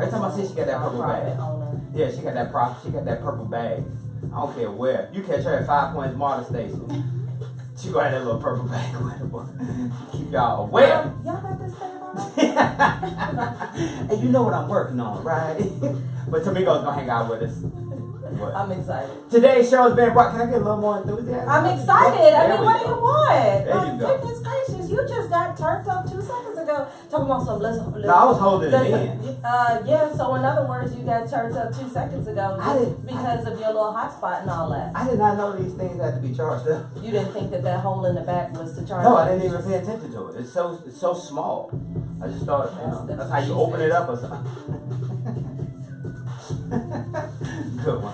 Every time I see she got that purple bag. Owner. Yeah, she got that purple bag. I don't care where. You catch her at 5 Points Martyr Station. She go have that little purple bag with her. Keep y'all aware. Y'all got this thing on? And you know what I'm working on, right? But Tamiko's gonna hang out with us. What? I'm excited. Today's show has been brought. Can I get a little more enthusiasm? I'm excited. I mean, what do go. you want? There you go. Goodness gracious, you just got turned up 2 seconds ago. Talking about some listen. No, I was holding it in. Yeah, so in other words, you got turned up 2 seconds ago because of your little hotspot and all that. I did not know these things had to be charged up. You didn't think that hole in the back was to charge? No, I didn't even pay attention to it. It's so small. I just thought, that's how you open it up or something. Good one.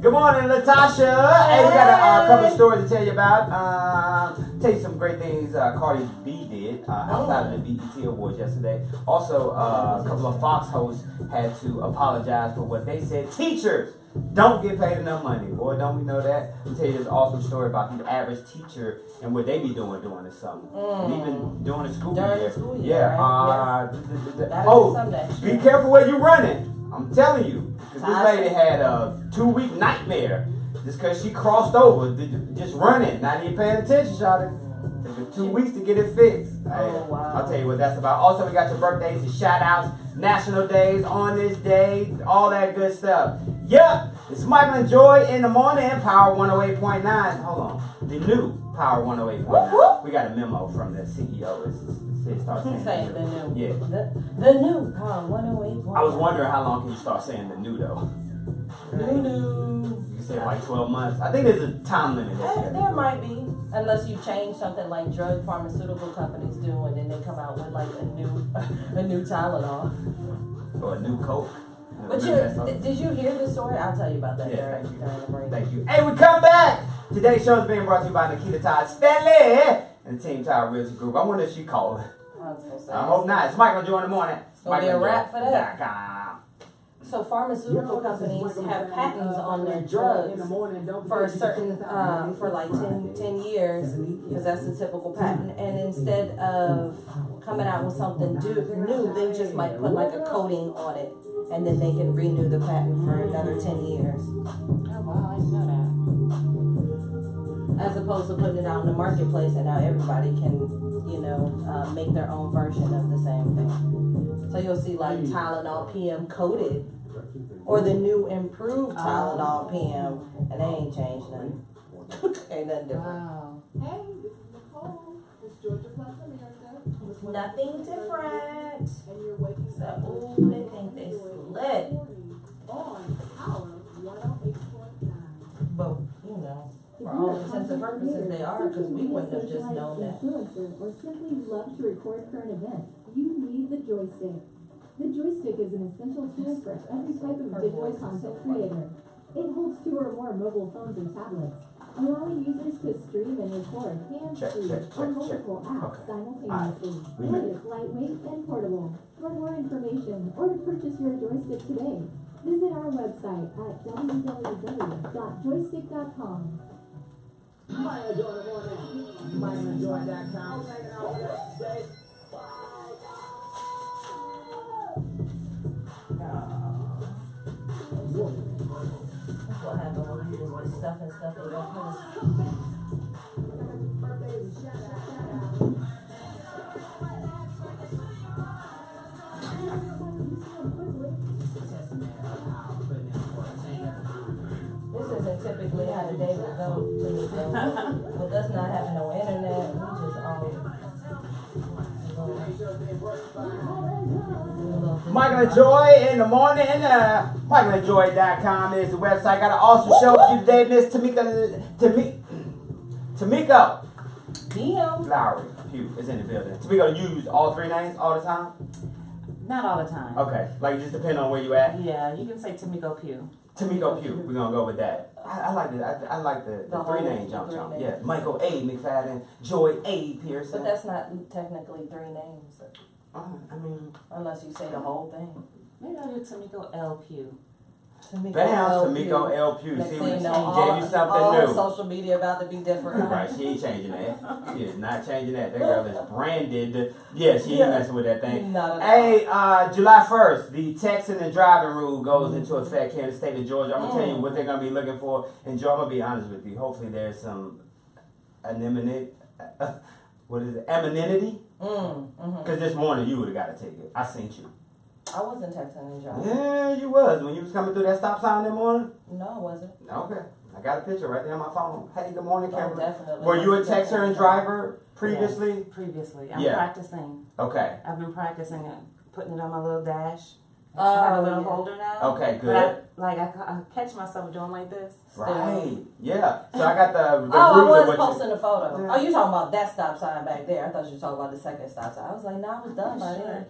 Good morning, Latasha. Hey, we got a couple of stories to tell you about. Tell you some great things Cardi B did outside of the BET Awards yesterday. Also, a couple of Fox hosts had to apologize for what they said. Teachers don't get paid enough money. Boy, don't we know that? I'll tell you this awesome story about the average teacher and what they be doing during the summer. And even during the school year. Yeah. Right? Be careful where you're running. I'm telling you. Because this lady had a 2-week nightmare just because she crossed over, just running, not even paying attention, shawty. Took her 2 weeks to get it fixed. Oh, wow. I'll tell you what that's about. Also, we got your birthdays and shout-outs, national days, on this day, all that good stuff. Yep, it's Michael and Joy in the morning, Power 108.9. Hold on, the new Power 108.9. We got a memo from the CEO. Who's saying the new? Yeah. The new Power 108.9. I was wondering how long can you start saying the new though? New. You can say it like 12 months. I think there's a time limit. There might be, unless you change something like drug pharmaceutical companies do, and then they come out with like a new Tylenol or a new Coke. But did you hear this story? I'll tell you about that during the break. Thank you. Hey, we come back. Today's show is being brought to you by Nikita Todd-Stanley and Team Tower Realty Group. I wonder if she called. I hope not. It's Michael Joy in the morning. It's going to be a wrap for that. .com. So pharmaceutical companies have patents on their drugs for a certain, for like 10 years, because that's the typical patent. And instead of coming out with something new, they just might put like a coating on it, and then they can renew the patent for another 10 years. Oh wow, I didn't know that. As opposed to putting it out in the marketplace, and now everybody can, make their own version of the same thing. So you'll see like Tylenol PM coated, or the new improved Tylenol PM, and they ain't changed nothing. Ain't nothing different. Wow. Hey, this is Nicole. It's Georgia Plus America. It's nothing different. And you're waking So, up. ooh, they think they slick. On Power 108.9. But, for all intents and purposes, they are, because we wouldn't have just known that. Or simply love to record current events, you need the Joistik. The Joistik is an essential tool for every type of digital content creator. It holds 2 or more mobile phones and tablets, allowing users to stream and record hands-free on multiple apps simultaneously. It is lightweight and portable. For more information or to purchase your Joistik today, visit our website at www.joistik.com. MyEnjoy.com. That's what happened when you just stuff and stuff in your purse. This isn't typically how the day would go to me, though. With us not having no internet, we just all. Michael and Joy in the morning. MichaelAndJoy.com is the website. Got an awesome show for you today, Miss Tamiko Lowery-Pugh is in the building. Tamiko, you use all 3 names all the time? Not all the time. Okay, like it just depends on where you at. Yeah, you can say Tamiko Pugh. Tamiko Pugh. We're gonna go with that. I like it. I like the 3 name jump. Yeah, Michael A. McFadden, Joy A. Pearson. But that's not technically 3 names. I mean, unless you say the whole thing. Maybe I'll do Tamiko L. Pugh. Bam, Tamiko Lowery-Pugh. Next See, thing she you know, gave you something all her new. social media about to be different. Right, she ain't changing that. She is not changing that. That girl is branded. Yeah, she ain't messing with that thing. Not at Hey, July 1st, the texting and driving rule goes into effect here in the state of Georgia. I'm going to tell you what they're going to be looking for. And Joe, I'm going to be honest with you. Hopefully there's some anonymity. Because this morning you would have got a ticket. I seen you. I wasn't texting and driving. Yeah, you was. When you was coming through that stop sign that morning. No, I wasn't. Okay. I got a picture right there on my phone. Hey, good morning, Oh, Kimberly. definitely. Were you a texter and driver previously? Yes, previously. I'm Yeah. practicing. Okay. I've been practicing it, putting it on my little dash. I have a little holder now. Okay, good. But I catch myself doing like this. Right. Yeah. So I got the Oh, I rules of was what posting a photo. Yeah. Oh, you talking about that stop sign back there? I thought you were talking about the second stop sign. I was like, nah, I was done by then.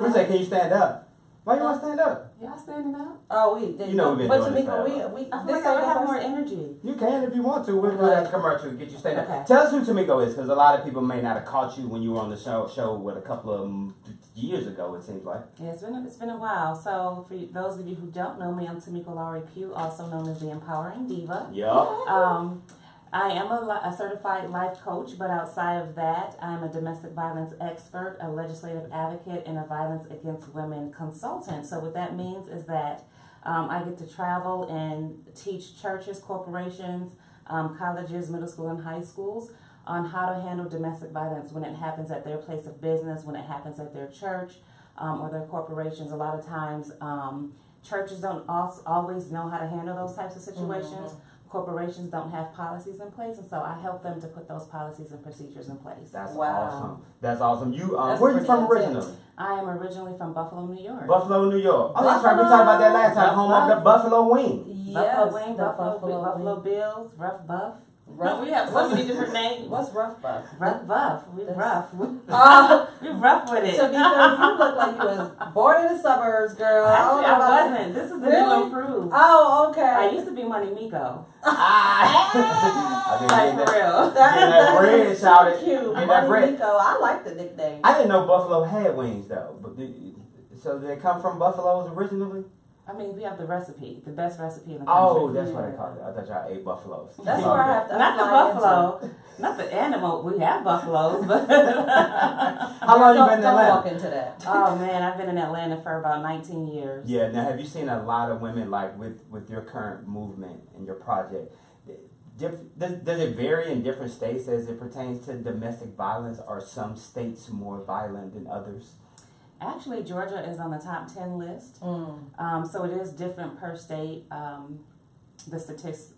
We say, can you stand up? Why you want to stand up? Y'all standing up? Oh, we did. You know we've been but doing this Tamiko, forever. we I feel this like I would ain't have the more first- energy. You can if you want to. We'll do that commercial to get you stand up. Okay. Tell us who Tamiko is, because a lot of people may not have caught you when you were on the show with a couple of years ago, it seems like. Yeah, it's been a while. So for those of you who don't know me, I'm Tamiko Lowery-Pugh, also known as the Empowering Diva. Yup. I am a certified life coach, but outside of that, I'm a domestic violence expert, a legislative advocate, and a violence against women consultant. So what that means is that I get to travel and teach churches, corporations, colleges, middle school, and high schools on how to handle domestic violence when it happens at their place of business, when it happens at their church or their corporations. A lot of times, churches don't always know how to handle those types of situations. Corporations don't have policies in place, and so I help them to put those policies and procedures in place. That's Wow. awesome. That's awesome. You, That's where are you pretty from intense. originally? I am originally from Buffalo, New York. Buffalo, New York. Oh, that's right. We talked about that last time. Home of the Buffalo Wing. Yes, Buffalo Wing, the Buffalo Bills, Rough Buff. Rough. We have so many different names. What's rough buff? Rough Buff. We That's- rough. Oh, We rough with it. so because you look like you was born in the suburbs, girl. Actually, don't know I about wasn't. This is the Really? new improved. Oh, okay. I used to be Money Miko. I've been Like getting for that, real. getting that bread is shouted. cute. Getting that Money bread. Nico. I like the nickname. I didn't know Buffalo had wings though. But so they come from Buffaloes originally? I mean, we have the recipe, the best recipe in the country. Oh, that's what they called it. I thought y'all ate buffaloes. That's where I have to Not the fly buffalo, not the animal. We have buffaloes, but How long you been in Don't Atlanta? walk into that. oh man, I've been in Atlanta for about 19 years. Yeah. Now, have you seen a lot of women like with your current movement and your project? Does it vary in different states as it pertains to domestic violence? Are some states more violent than others? Actually, Georgia is on the top 10 list. So it is different per state. The statistics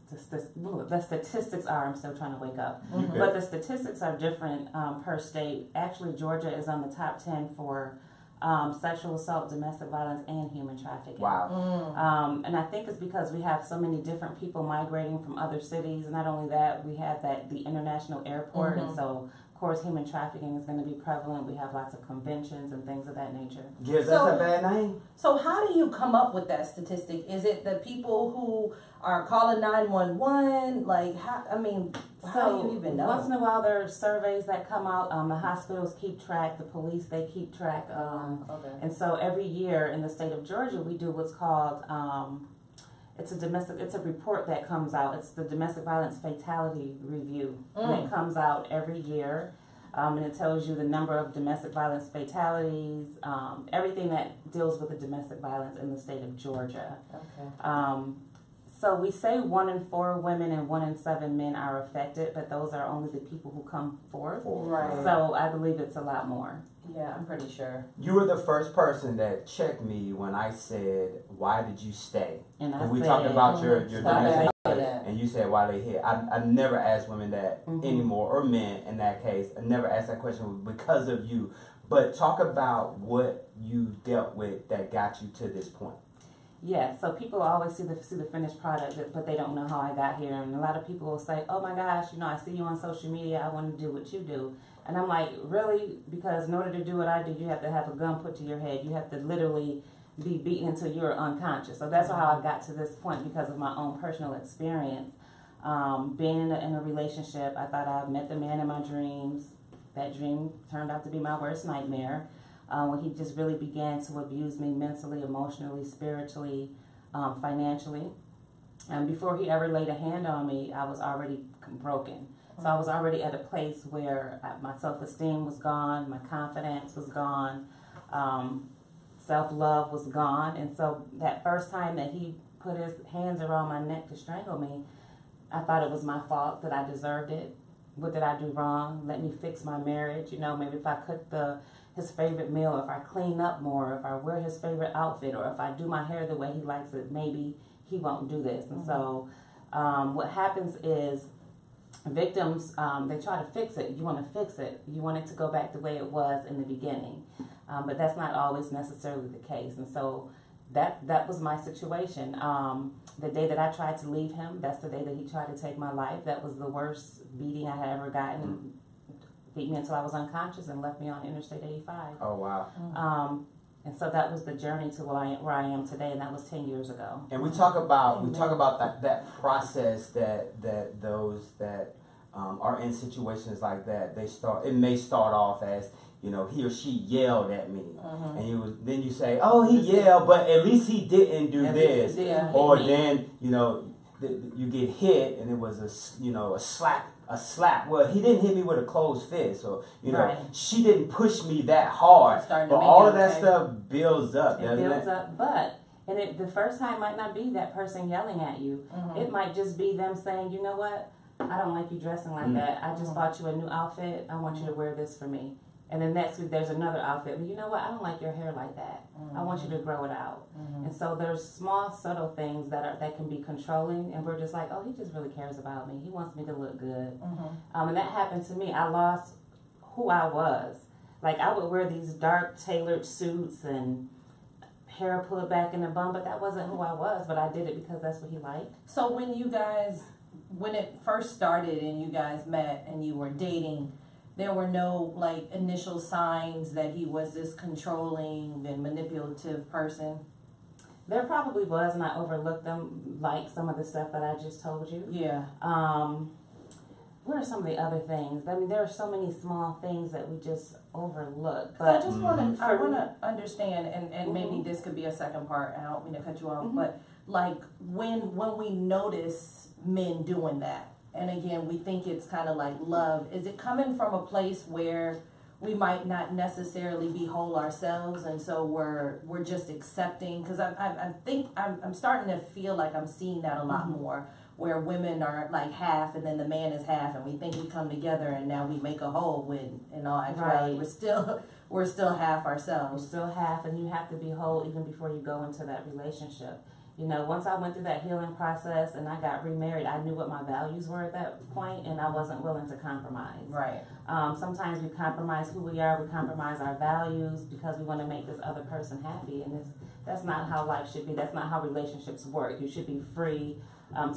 are, I'm still trying to wake up. But the statistics are different per state. Actually, Georgia is on the top 10 for sexual assault, domestic violence, and human trafficking. Wow. And I think it's because we have so many different people migrating from other cities. And not only that, we have the international airport, and so of course human trafficking is going to be prevalent. We have lots of conventions and things of that nature. Yeah, that's a bad name. So how do you come up with that statistic? Is it the people who are calling 911? Like, how? I mean, how do you even know? Once in a while, there are surveys that come out. The hospitals keep track. The police, they keep track. Okay. And so every year in the state of Georgia, we do what's called it's a report that comes out. It's the Domestic Violence Fatality Review, and it comes out every year. And it tells you the number of domestic violence fatalities, everything that deals with the domestic violence in the state of Georgia. Okay. So we say 1 in 4 women and 1 in 7 men are affected, but those are only the people who come forth. Right. So I believe it's a lot more. Yeah, I'm pretty sure. You were the first person that checked me when I said, "Why did you stay?" And I we said, talked about your Stop domestic asking violence, that. and you said why they hit. I never ask women that anymore, or men in that case. I never asked that question because of you. But talk about what you dealt with that got you to this point. Yeah, so people always see the finished product, but they don't know how I got here. And a lot of people will say, "Oh my gosh, I see you on social media. I want to do what you do." And I'm like, really? Because in order to do what I do, you have to have a gun put to your head. You have to literally be beaten until you're unconscious. So that's how I got to this point, because of my own personal experience. Being in a relationship, I thought I met the man in my dreams. That dream turned out to be my worst nightmare. when he just really began to abuse me mentally, emotionally, spiritually, financially. And before he ever laid a hand on me, I was already broken. So I was already at a place where my self-esteem was gone, my confidence was gone, self-love was gone. And so that first time that he put his hands around my neck to strangle me, I thought it was my fault, that I deserved it. What did I do wrong? Let me fix my marriage. You know, maybe if I cook his favorite meal, if I clean up more, if I wear his favorite outfit, or if I do my hair the way he likes it, maybe he won't do this. And so what happens is victims, they try to fix it. You want to fix it. You want it to go back the way it was in the beginning. But that's not always necessarily the case. And so that was my situation. The day that I tried to leave him, that's the day that he tried to take my life. That was the worst beating I had ever gotten. Beat me until I was unconscious and left me on Interstate 85. Oh, wow. And so that was the journey to where I am today, and that was 10 years ago. And we talk about that process that those that are in situations like that, it may start off as, you know, he or she yelled at me, and then you say, oh, he yelled, but at least he didn't do this, or then, you know, you get hit and it was a slap. Well, he didn't hit me with a closed fist, or she didn't push me that hard. But all of that stuff builds up. It builds up, but the first time might not be that person yelling at you. It might just be them saying, you know what, I don't like you dressing like that. I just bought you a new outfit. I want you to wear this for me. And then next week there's another outfit. Well, you know what? I don't like your hair like that. I want you to grow it out. And so there's small, subtle things that can be controlling, and we're just like, oh, he just really cares about me. He wants me to look good. And that happened to me. I lost who I was. Like, I would wear these dark tailored suits and hair pulled back in a bun, but that wasn't who I was. But I did it because that's what he liked. So when it first started and you guys met and you were dating, there were no like initial signs that he was this controlling and manipulative person? There probably was, and I overlooked them, like some of the stuff that I just told you. Yeah. What are some of the other things? I mean, there are so many small things that we just overlook. But I just want to understand, and maybe this could be a second part. I don't mean to cut you off, but like when we notice men doing that, and again, we think it's kind of like love. Is it coming from a place where we might not necessarily be whole ourselves, and so we're just accepting? Because I think I'm starting to feel like I'm seeing that a lot more, where women are like half, and then the man is half, and we think we come together, and now we make a whole. When in all actuality, we're still half ourselves. We're still half, and you have to be whole even before you go into that relationship. You know, once I went through that healing process and I got remarried, I knew what my values were at that point, and I wasn't willing to compromise. Right. Sometimes we compromise who we are, we compromise our values because we want to make this other person happy, and that's not how life should be. That's not how relationships work. You should be free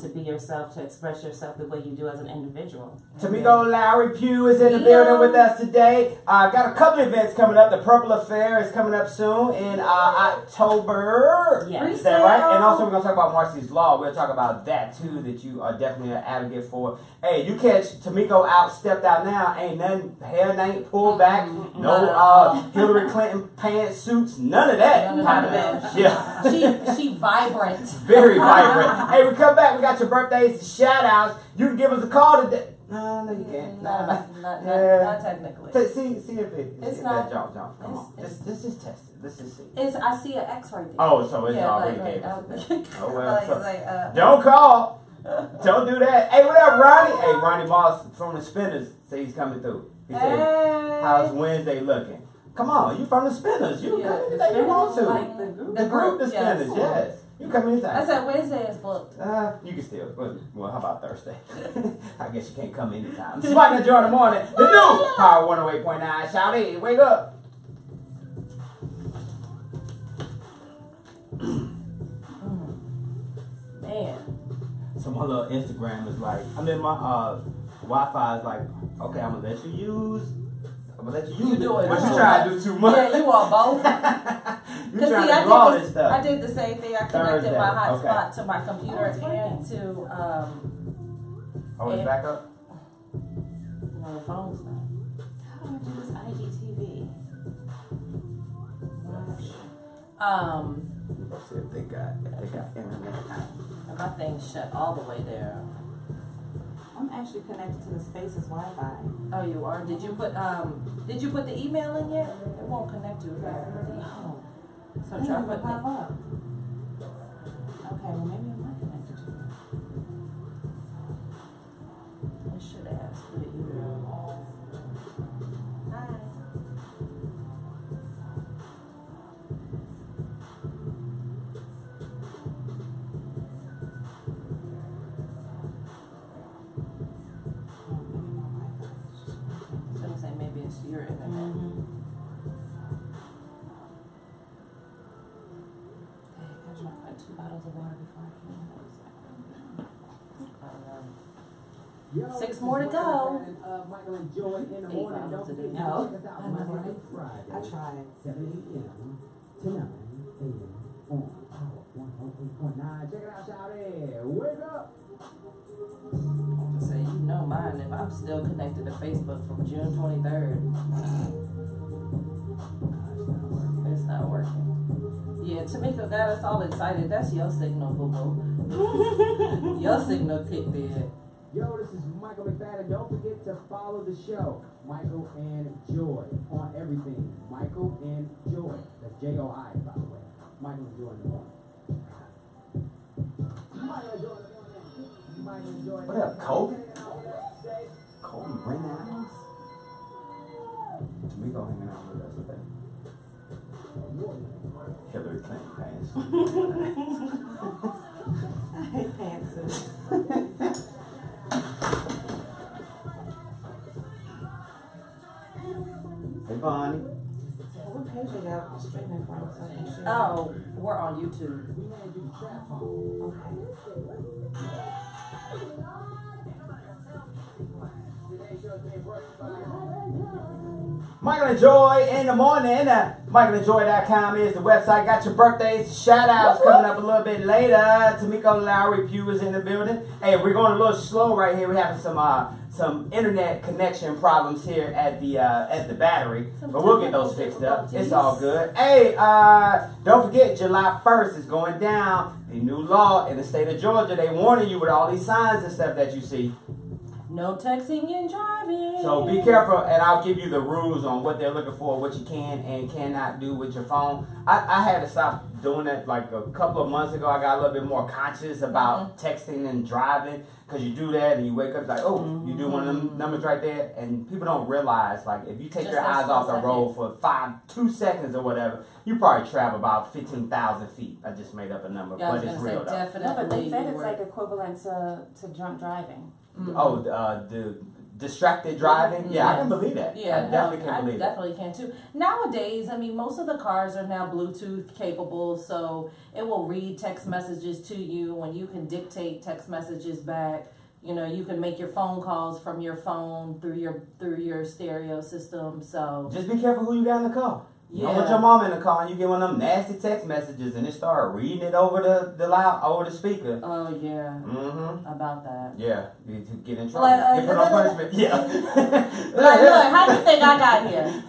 to be yourself, to express yourself the way you do as an individual. Tamiko Lowery-Pugh is in the building with us today. Got a couple events coming up. The Purple Affair is coming up soon in October. Yes. Is that right? And also we're going to talk about Marcy's Law. We'll talk about that too, that you are definitely an advocate for. Hey, you catch Tamiko stepped out now, ain't nothing, hair ain't pulled back, no Hillary Clinton pantsuits, none of that. None of that. Yeah. She vibrant. Very vibrant. Hey, we come back, we got your birthdays and shout outs. You can give us a call today. No, you can't. Not technically. See if it's not. Jump. Come on. Just test it. Let's just see. I see an X right there. Oh, so it's already gave us. Oh, well. Like, don't call. Don't do that. Hey, what up, Ronnie? Hey, Ronnie Moss from the Spinners say he's coming through. He said, how's Wednesday looking? Come on, you from the Spinners. You come anytime you want to. Like the group, the Spinners, yes. You come anytime. I said Wednesday is booked. You can still. Well, how about Thursday? I guess you can't come anytime. Spot that joy in the morning. The new Power 108.9. Shouty, wake up. Man. So my little Instagram is like, I mean my Wi-Fi is like, okay, I'm gonna let you do it. But you try to do too much. Yeah, you are both. You trying to do all this stuff. I did the same thing. I connected my hotspot to my computer and to Oh, it's back up? No, the phone's not. How do I do this IGTV? Let's see if they got internet. My thing's shut all the way there. I'm actually connected to the Spaces Wi-Fi. Oh, you are? Did you put the email in yet? It won't connect to it. Oh. So It try doesn't putting pop it. up. Okay, well maybe I'm not connected to it. I should ask for the email. Hi. So I'm saying maybe it's your internet. I drank like 2 bottles of water before I came. 6 more to go. Michael and Joy in the 8 morning. bottles Don't a day. forget to No. check us out Monday through Friday. I tried. 7 a.m. to 9 a.m. on Power 108.9. Check it out, shout it. Wake up. So you know mine if I'm still connected to Facebook from June 23rd. It's not working. Yeah, Tamiko got us all excited. That's your signal, boo-boo. Your signal kicked in. Yo, this is Michael McFadden. Don't forget to follow the show, Michael and Joy, on everything. Michael and Joy. That's J-O-I, by the way. Michael and Joy in the morning. Michael and Joy in the morning. Michael and Joy. What up, Kobe? Kobe bring that house? Tamiko hanging out with us today. Hillary Clinton pants. I hate pantsuits. Hey, Bonnie. What page they got streaming from so I can share? Oh, we're on YouTube. We made you the trap home. Today's show is being brought to you by Michael and Joy in the morning. MichaelandJoy.com is the website. Got your birthdays, shout outs coming up a little bit later. Tamiko Lowery-Pugh is in the building. Hey, we're going a little slow right here. We're having some internet connection problems here at the battery, but we'll get those fixed up. It's all good. Hey, don't forget July 1st is going down. A new law in the state of Georgia. They warning you with all these signs and stuff that you see. No texting and driving. So be careful, and I'll give you the rules on what they're looking for, what you can and cannot do with your phone. I had to stop doing that like a couple of months ago. I got a little bit more conscious about texting and driving, because you do that and you wake up like, oh, you do one of them numbers right there, and people don't realize, like, if you take Just your eyes that off the second. road for 2 seconds or whatever, you probably travel about 15,000 feet. I just made up a number, Yeah, I was but it's gonna say real though. definitely. No, but they said it's were- like equivalent to drunk driving. Oh, the distracted driving? Yeah, I can believe that. Yeah, I definitely can I believe that. definitely can too. Nowadays, I mean, most of the cars are now Bluetooth capable, so it will read text messages to you, and you can dictate text messages back. You know, you can make your phone calls from your phone through your stereo system. So Just be careful who you got in the car. You don't Yeah. want your mom in the car and you get one of them nasty text messages and it start reading it over over the speaker. oh yeah, Mm-hmm. about that. Yeah, you get in trouble. Like, Get put on punishment. Yeah. Look, how do you think I got here?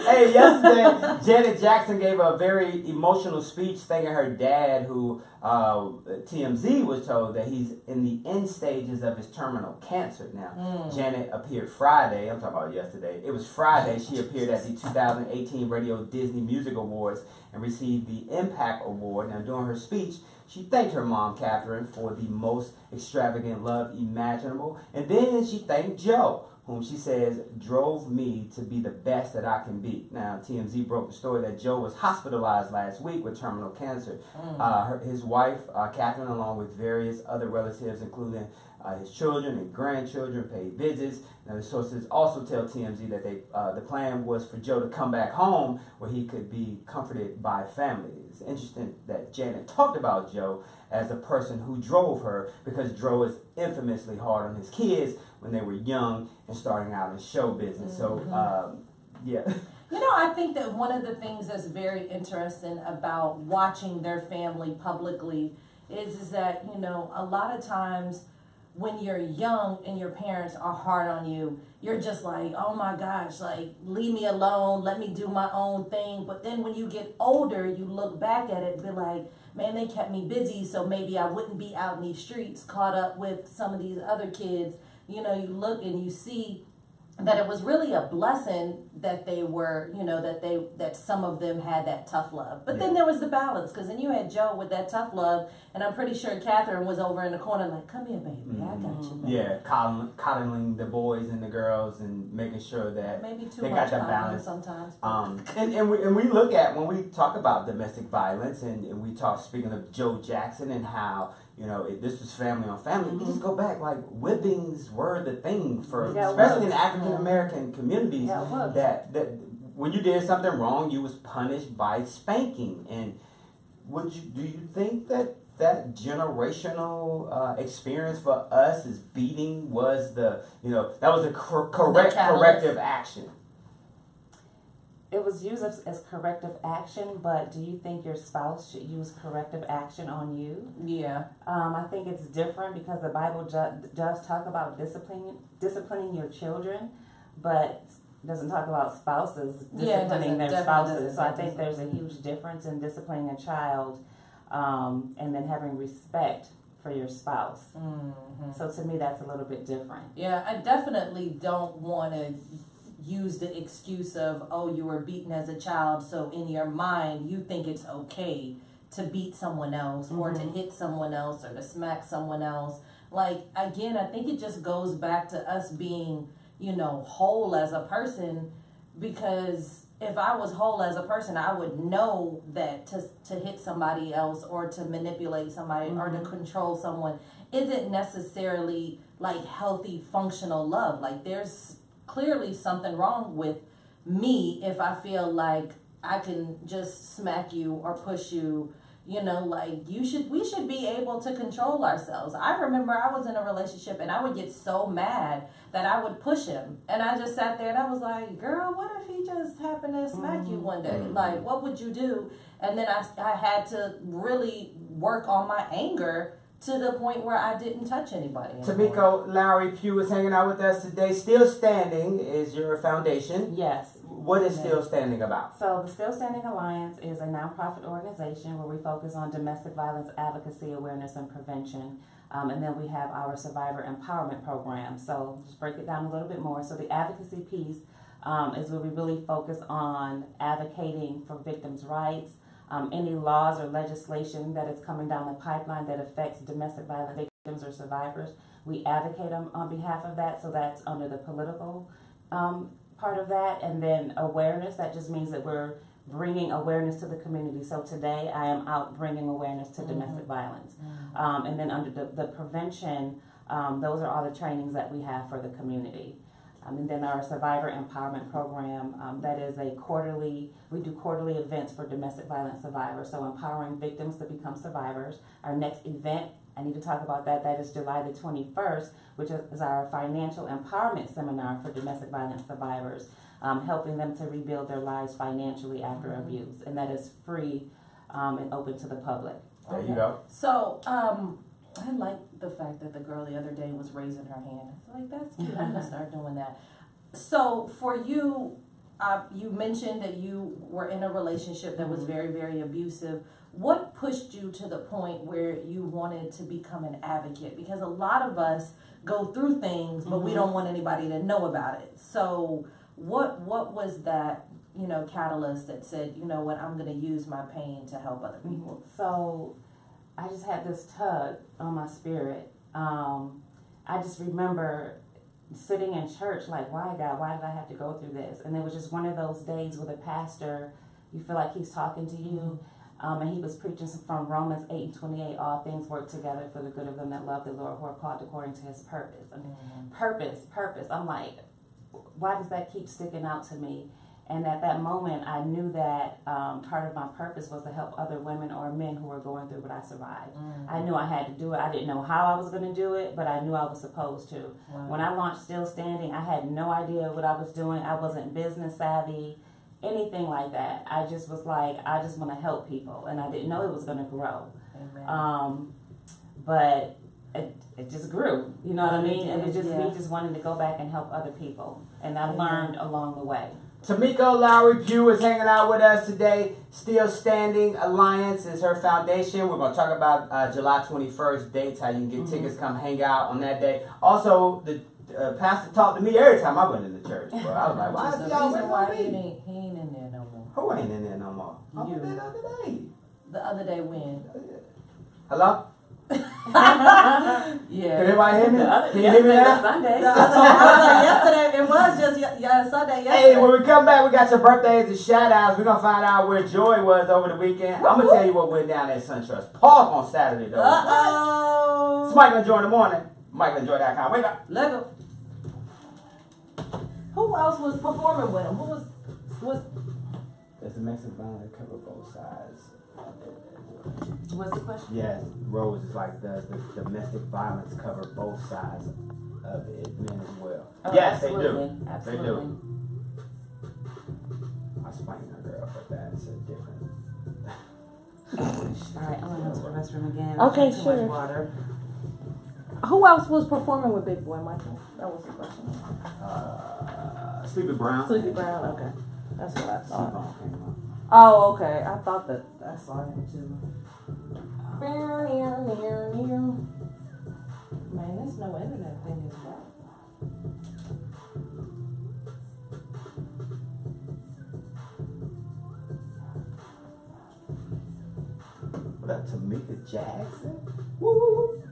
Hey, yesterday, Janet Jackson gave a very emotional speech thanking her dad, who TMZ was told that he's in the end stages of his terminal cancer now. Janet appeared Friday. I'm talking about yesterday. It was Friday. She appeared at the 2018 Radio Disney Music Awards and received the Impact Award. Now, during her speech, she thanked her mom, Catherine, for the most extravagant love imaginable. And then she thanked Joe, whom she says drove me to be the best that I can be. Now, TMZ broke the story that Joe was hospitalized last week with terminal cancer. His wife, Catherine, along with various other relatives, including his children and grandchildren, paid visits. Now, the sources also tell TMZ that the plan was for Joe to come back home where he could be comforted by family. It's interesting that Janet talked about Joe as a person who drove her, because Joe is infamously hard on his kids when they were young and starting out in show business. So, yeah. You know, I think that one of the things that's very interesting about watching their family publicly is that, you know, a lot of times when you're young and your parents are hard on you, you're just like, oh my gosh, like, leave me alone, let me do my own thing. But then when you get older, you look back at it and be like, man, they kept me busy, so maybe I wouldn't be out in these streets caught up with some of these other kids. You know, you look and you see that it was really a blessing that they were, you know, that some of them had that tough love. But then there was the balance, because then you had Joe with that tough love, and I'm pretty sure Catherine was over in the corner like, come here, baby, I got you, baby. Yeah, coddling the boys and the girls and making sure that maybe too they much got that balance sometimes. And we look at, when we talk about domestic violence, and we talk, speaking of Joe Jackson and how, you know, this was family on family. We just go back, like, whippings were the thing for, especially in African American communities. That when you did something wrong, you was punished by spanking. And do you think that generational experience for us as beating was that was a corrective action? It was used as corrective action, but do you think your spouse should use corrective action on you? Yeah. I think it's different, because the Bible does talk about disciplining your children, but doesn't talk about spouses disciplining their spouses. So I think there's a huge difference in disciplining a child and then having respect for your spouse. Mm-hmm. So to me, that's a little bit different. Yeah, I definitely don't want to use the excuse of, oh, you were beaten as a child, so in your mind you think it's okay to beat someone else or to hit someone else or to smack someone else. Like, again, I think it just goes back to us being, whole as a person, because if I was whole as a person, I would know that to hit somebody else or to manipulate somebody or to control someone isn't necessarily like healthy, functional love. Like, there's clearly something wrong with me if I feel like I can just smack you or push you. We should be able to control ourselves. I remember I was in a relationship and I would get so mad that I would push him. And I just sat there and I was like, girl, what if he just happened to smack you one day? Like, what would you do? And then I had to really work on my anger to the point where I didn't touch anybody anymore. Tamiko Lowery-Pugh is hanging out with us today. Still Standing is your foundation. Yes. What is Still Standing about? So the Still Standing Alliance is a nonprofit organization where we focus on domestic violence advocacy, awareness, and prevention. And then we have our survivor empowerment program. So just break it down a little bit more. So the advocacy piece is where we really focus on advocating for victims' rights. Any laws or legislation that is coming down the pipeline that affects domestic violence victims or survivors, we advocate on behalf of that. So that's under the political part of that. And then awareness, that just means that we're bringing awareness to the community. So today I am out bringing awareness to domestic violence. And then under the prevention, those are all the trainings that we have for the community. And then our Survivor Empowerment Program, that is we do quarterly events for domestic violence survivors, so empowering victims to become survivors. Our next event, I need to talk about that is July the 21st, which is our financial empowerment seminar for domestic violence survivors, helping them to rebuild their lives financially after abuse. And that is free and open to the public. There you go. So, I like the fact that the girl the other day was raising her hand. I feel like that's cute. I'm gonna start doing that. So for you, you mentioned that you were in a relationship that was very, very abusive. What pushed you to the point where you wanted to become an advocate? Because a lot of us go through things, but we don't want anybody to know about it. So what was that, catalyst that said, you know what, I'm gonna use my pain to help other people? So I just had this tug on my spirit. I just remember sitting in church like, why God, why did I have to go through this? And it was just one of those days where the pastor, you feel like he's talking to you. And he was preaching from Romans 8:28, all things work together for the good of them that love the Lord, who are called according to his purpose. I mean, purpose. I'm like, why does that keep sticking out to me? And at that moment, I knew that part of my purpose was to help other women or men who were going through what I survived. I knew I had to do it. I didn't know how I was going to do it, but I knew I was supposed to. When I launched Still Standing, I had no idea what I was doing. I wasn't business savvy, anything like that. I just was like, I just want to help people, and I didn't know it was going to grow. But it just grew. You know what I mean? And it just me just wanting to go back and help other people, and I learned along the way. Tamiko Lowery-Pugh is hanging out with us today. Still Standing Alliance is her foundation. We're going to talk about July 21st dates, how you can get tickets, come hang out on that day. Also, the pastor talked to me every time I went into church. Bro. I was like, why is y'all waiting on me? He ain't in there no more. Who ain't in there no more? I was there the other day. The other day when? Hello? Yeah. Can everybody hear me? Can you hear me Yesterday was now? Sunday. Yesterday, it was just Sunday yesterday. Hey, when we come back, we got your birthdays and shout-outs. We're going to find out where Joy was over the weekend. I'm going to tell you what went down at SunTrust Park on Saturday, though. Uh-oh. It's Michael and Joy in the morning. MichaelandJoy.com. Wake up. Let go. Who else was performing with him? Who was Does domestic violence cover both sides? What's the question? Yes, Rose is like, does the domestic violence cover both sides of it, men as well? Oh, Yes, absolutely. they do. Absolutely. They do. I spanked my girl, but that's a different. Alright, I'm gonna go to the restroom again. Okay, Too sure. much water. Who else was performing with Big Boy Michael? That was the question. Sleepy Brown. Sleepy Brown. Okay, that's what I thought. Sleepy Brown came up. Oh, okay. I thought that I saw him too. Man, there's no internet thing as well. What up, Tamika Jackson? Woo!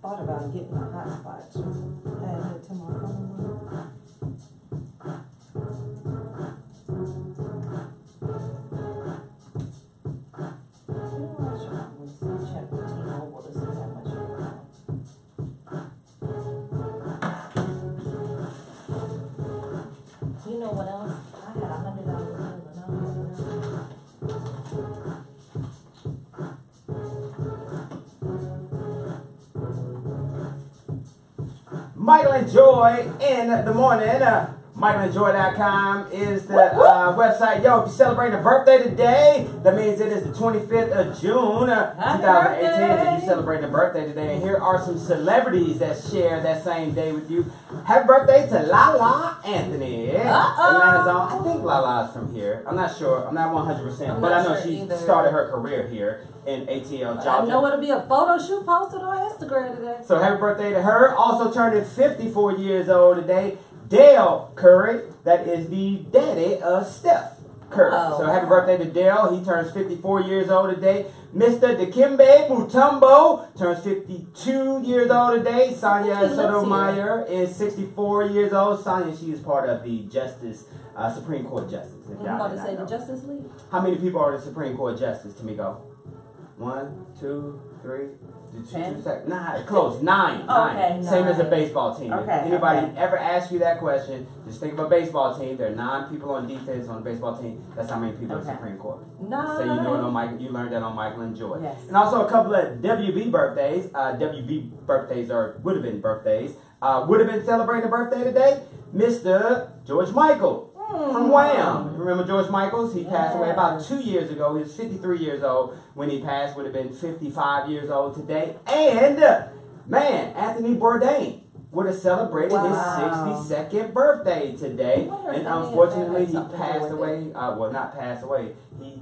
Thought about getting a hotspot too. Add it to my phone. Check the T-Mobile to see how much it costs. You know what else? I had $100 bill and I don't Michael and Joy in the morning. MichaelandJoy.com is the website. Yo, if you're celebrating a birthday today, that means it is the 25th of June, 2018. If you're celebrating a birthday today, and here are some celebrities that share that same day with you. Happy birthday to Lala Anthony. Atlanta's own. I think Lala's from here. I'm not sure. I'm not 100%, but I know she started her career here in ATL, Georgia. I know it'll be a photo shoot posted on Instagram today. So happy birthday to her. Also turning 54 years old today, Dale Curry. That is the daddy of Steph Curry. Oh. So happy birthday to Dale. He turns 54 years old today. Mr. Dikembe Mutombo turns 52 years old today. Sonia Sotomayor is 64 years old. Sonia, she is part of the Supreme Court Justice. I'm about to say the Justice League. How many people are the Supreme Court Justice, Tamiko? 1, 2, 3, 10? Nah, close. 9. Okay, 9. Same as a 9. baseball team. Okay, If anybody okay. ever asks you that question, just think of a baseball team. There are 9 people on defense on a baseball team. That's how many people in the Okay. Supreme Court. No. So you know it on Michael. You learned that on Michael and Joy. Yes. And also a couple of WB birthdays. WB birthdays would have been birthdays. Would have been celebrating a birthday today. Mr. George Michael. From Wham! Remember George Michaels? He passed away about 2 years ago. He was 53 years old when he passed. Would have been 55 years old today. And, man, Anthony Bourdain would have celebrated his 62nd birthday today. And unfortunately, he passed away. Well, not passed away. He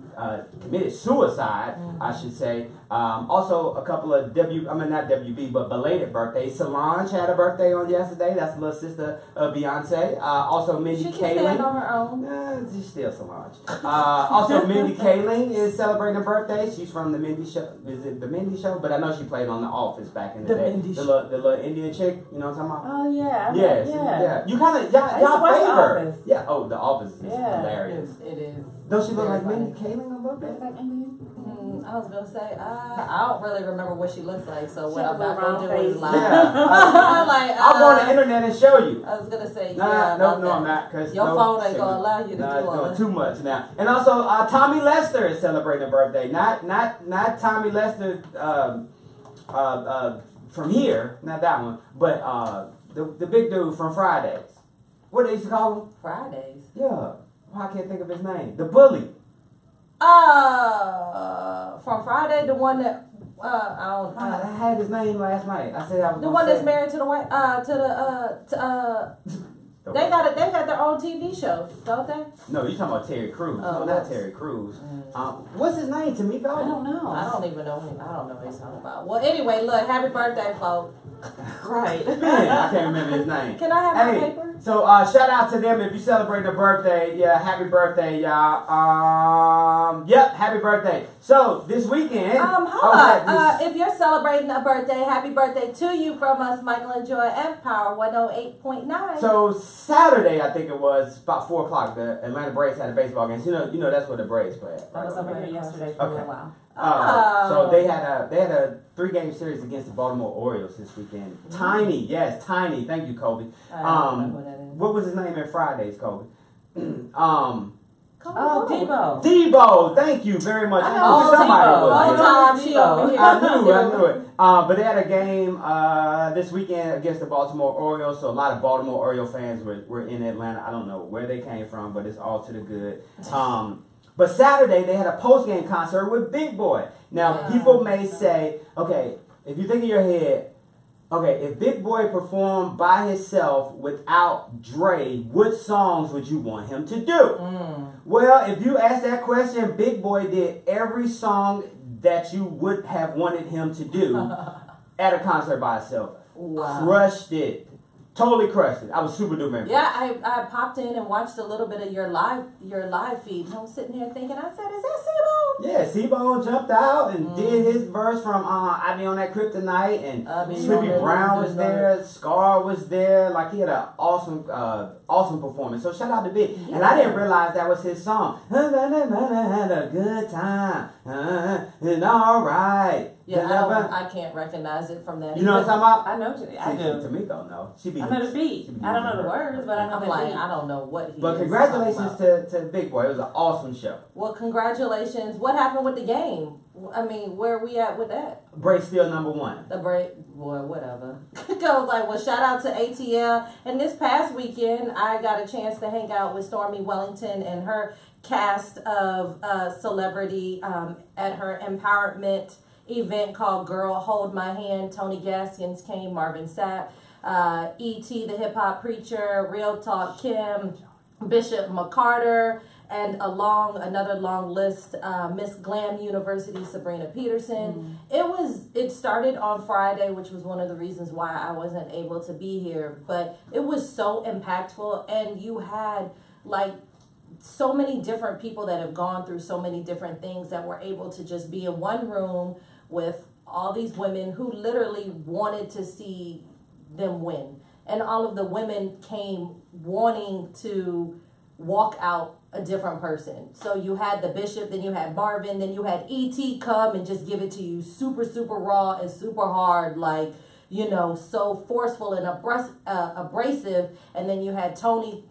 committed suicide, I should say. Also, a couple of not WB, but belated birthdays. Solange had a birthday on yesterday. That's the little sister of Beyonce. Also, Mindy She can stand on Kaling. her own. She's still Solange. Also, Mindy Kaling is celebrating a birthday. She's from the Mindy Show. Is it the Mindy Show? But I know she played on The Office back in the day. Mindy The Show. little Indian chick. You know what I'm talking about? Oh yeah. Yes, Yeah. You kind of y'all I used to watch The favor. Office. Yeah. Oh, The Office is Yeah. hilarious. It is. Don't she look Very like Mindy funny. Kaling a little bit? I was gonna say, I don't really remember what she looks like, so what She I'm not has a gonna do round is face. lie. Yeah. I'll go on the internet and show you. I was gonna say, No, I'm not. Cause your phone ain't gonna allow you to do it's all doing that. too much now. And also, Tommy Lester is celebrating a birthday. Not Tommy Lester from here, not that one, but the big dude from Fridays. What they used to call him? Fridays. Yeah. I can't think of his name. The bully. From Friday, the one that I had his name last night. I said I was the one that's married to the white they got their own TV show, don't they? No, you talking about Terry Crews. Oh, No, not Terry Crews. What's his name, Tamiko? I don't know. I don't even know him. I don't know what he's talking about. Well, anyway, look, happy birthday, folks. Right. Man, I can't remember his name. Can I have my paper? So shout out to them if you celebrate a birthday. Yeah, happy birthday, y'all. Yep, happy birthday. So this weekend. Hold on. If you're celebrating a birthday, happy birthday to you from us, Michael and Joy and Power 108.9. So Saturday, I think it was about 4:00. The Atlanta Braves had a baseball game. So, you know that's where the Braves play at. I was over here yesterday for a little while. So they had a 3-game series against the Baltimore Orioles this weekend. Tiny, yes, Tiny. Thank you, Kobe. What was his name in Fridays, Kobe? Debo. Debo, thank you very much. I know Somebody Debo. was. All time she over here. I knew it. But they had a game this weekend against the Baltimore Orioles, so a lot of Baltimore Oriole fans were in Atlanta. I don't know where they came from, but it's all to the good. But Saturday, they had a post-game concert with Big Boy. Now, people may say, okay, if you think in your head, okay, if Big Boy performed by himself without Dre, what songs would you want him to do? Well, if you ask that question, Big Boy did every song that you would have wanted him to do at a concert by himself. Wow. Crushed it. Totally crushed it. I was super duper impressed. Yeah, I popped in and watched a little bit of your live feed. I'm sitting here thinking, I said, is that C-Bone? Yeah, C-Bone jumped out and did his verse from I Be On That Kryptonite, and Slippy Brown was there, Scar was there. Like, he had an awesome performance. So shout out to Big. Yeah. And I didn't realize that was his song. Had a good time. And all right. Yeah, I can't recognize it from that. You know what I'm talking about? I know. I do. Tamiko know. I know the beat. I don't know the words, but I know the beat. I don't know what he But is congratulations to Big Boy. It was an awesome show. Well, congratulations. What happened with the game? I mean, where are we at with that? Braves still #1. The break, boy, whatever. Goes like, well, shout out to ATL. And this past weekend, I got a chance to hang out with Stormy Wellington and her cast of celebrity at her empowerment event called Girl Hold My Hand. Tony Gaskins came, Marvin Sapp, E.T. the hip hop preacher, Real Talk Kim, Bishop McCarter, and another long list, Miss Glam University, Sabrina Peterson. It started on Friday, which was one of the reasons why I wasn't able to be here, but it was so impactful, and you had like so many different people that have gone through so many different things that were able to just be in one room with all these women who literally wanted to see them win. And all of the women came wanting to walk out a different person. So you had the Bishop, then you had Marvin, then you had E.T. come and just give it to you super, super raw and super hard, like, you know, so forceful and abrasive. And then you had Tony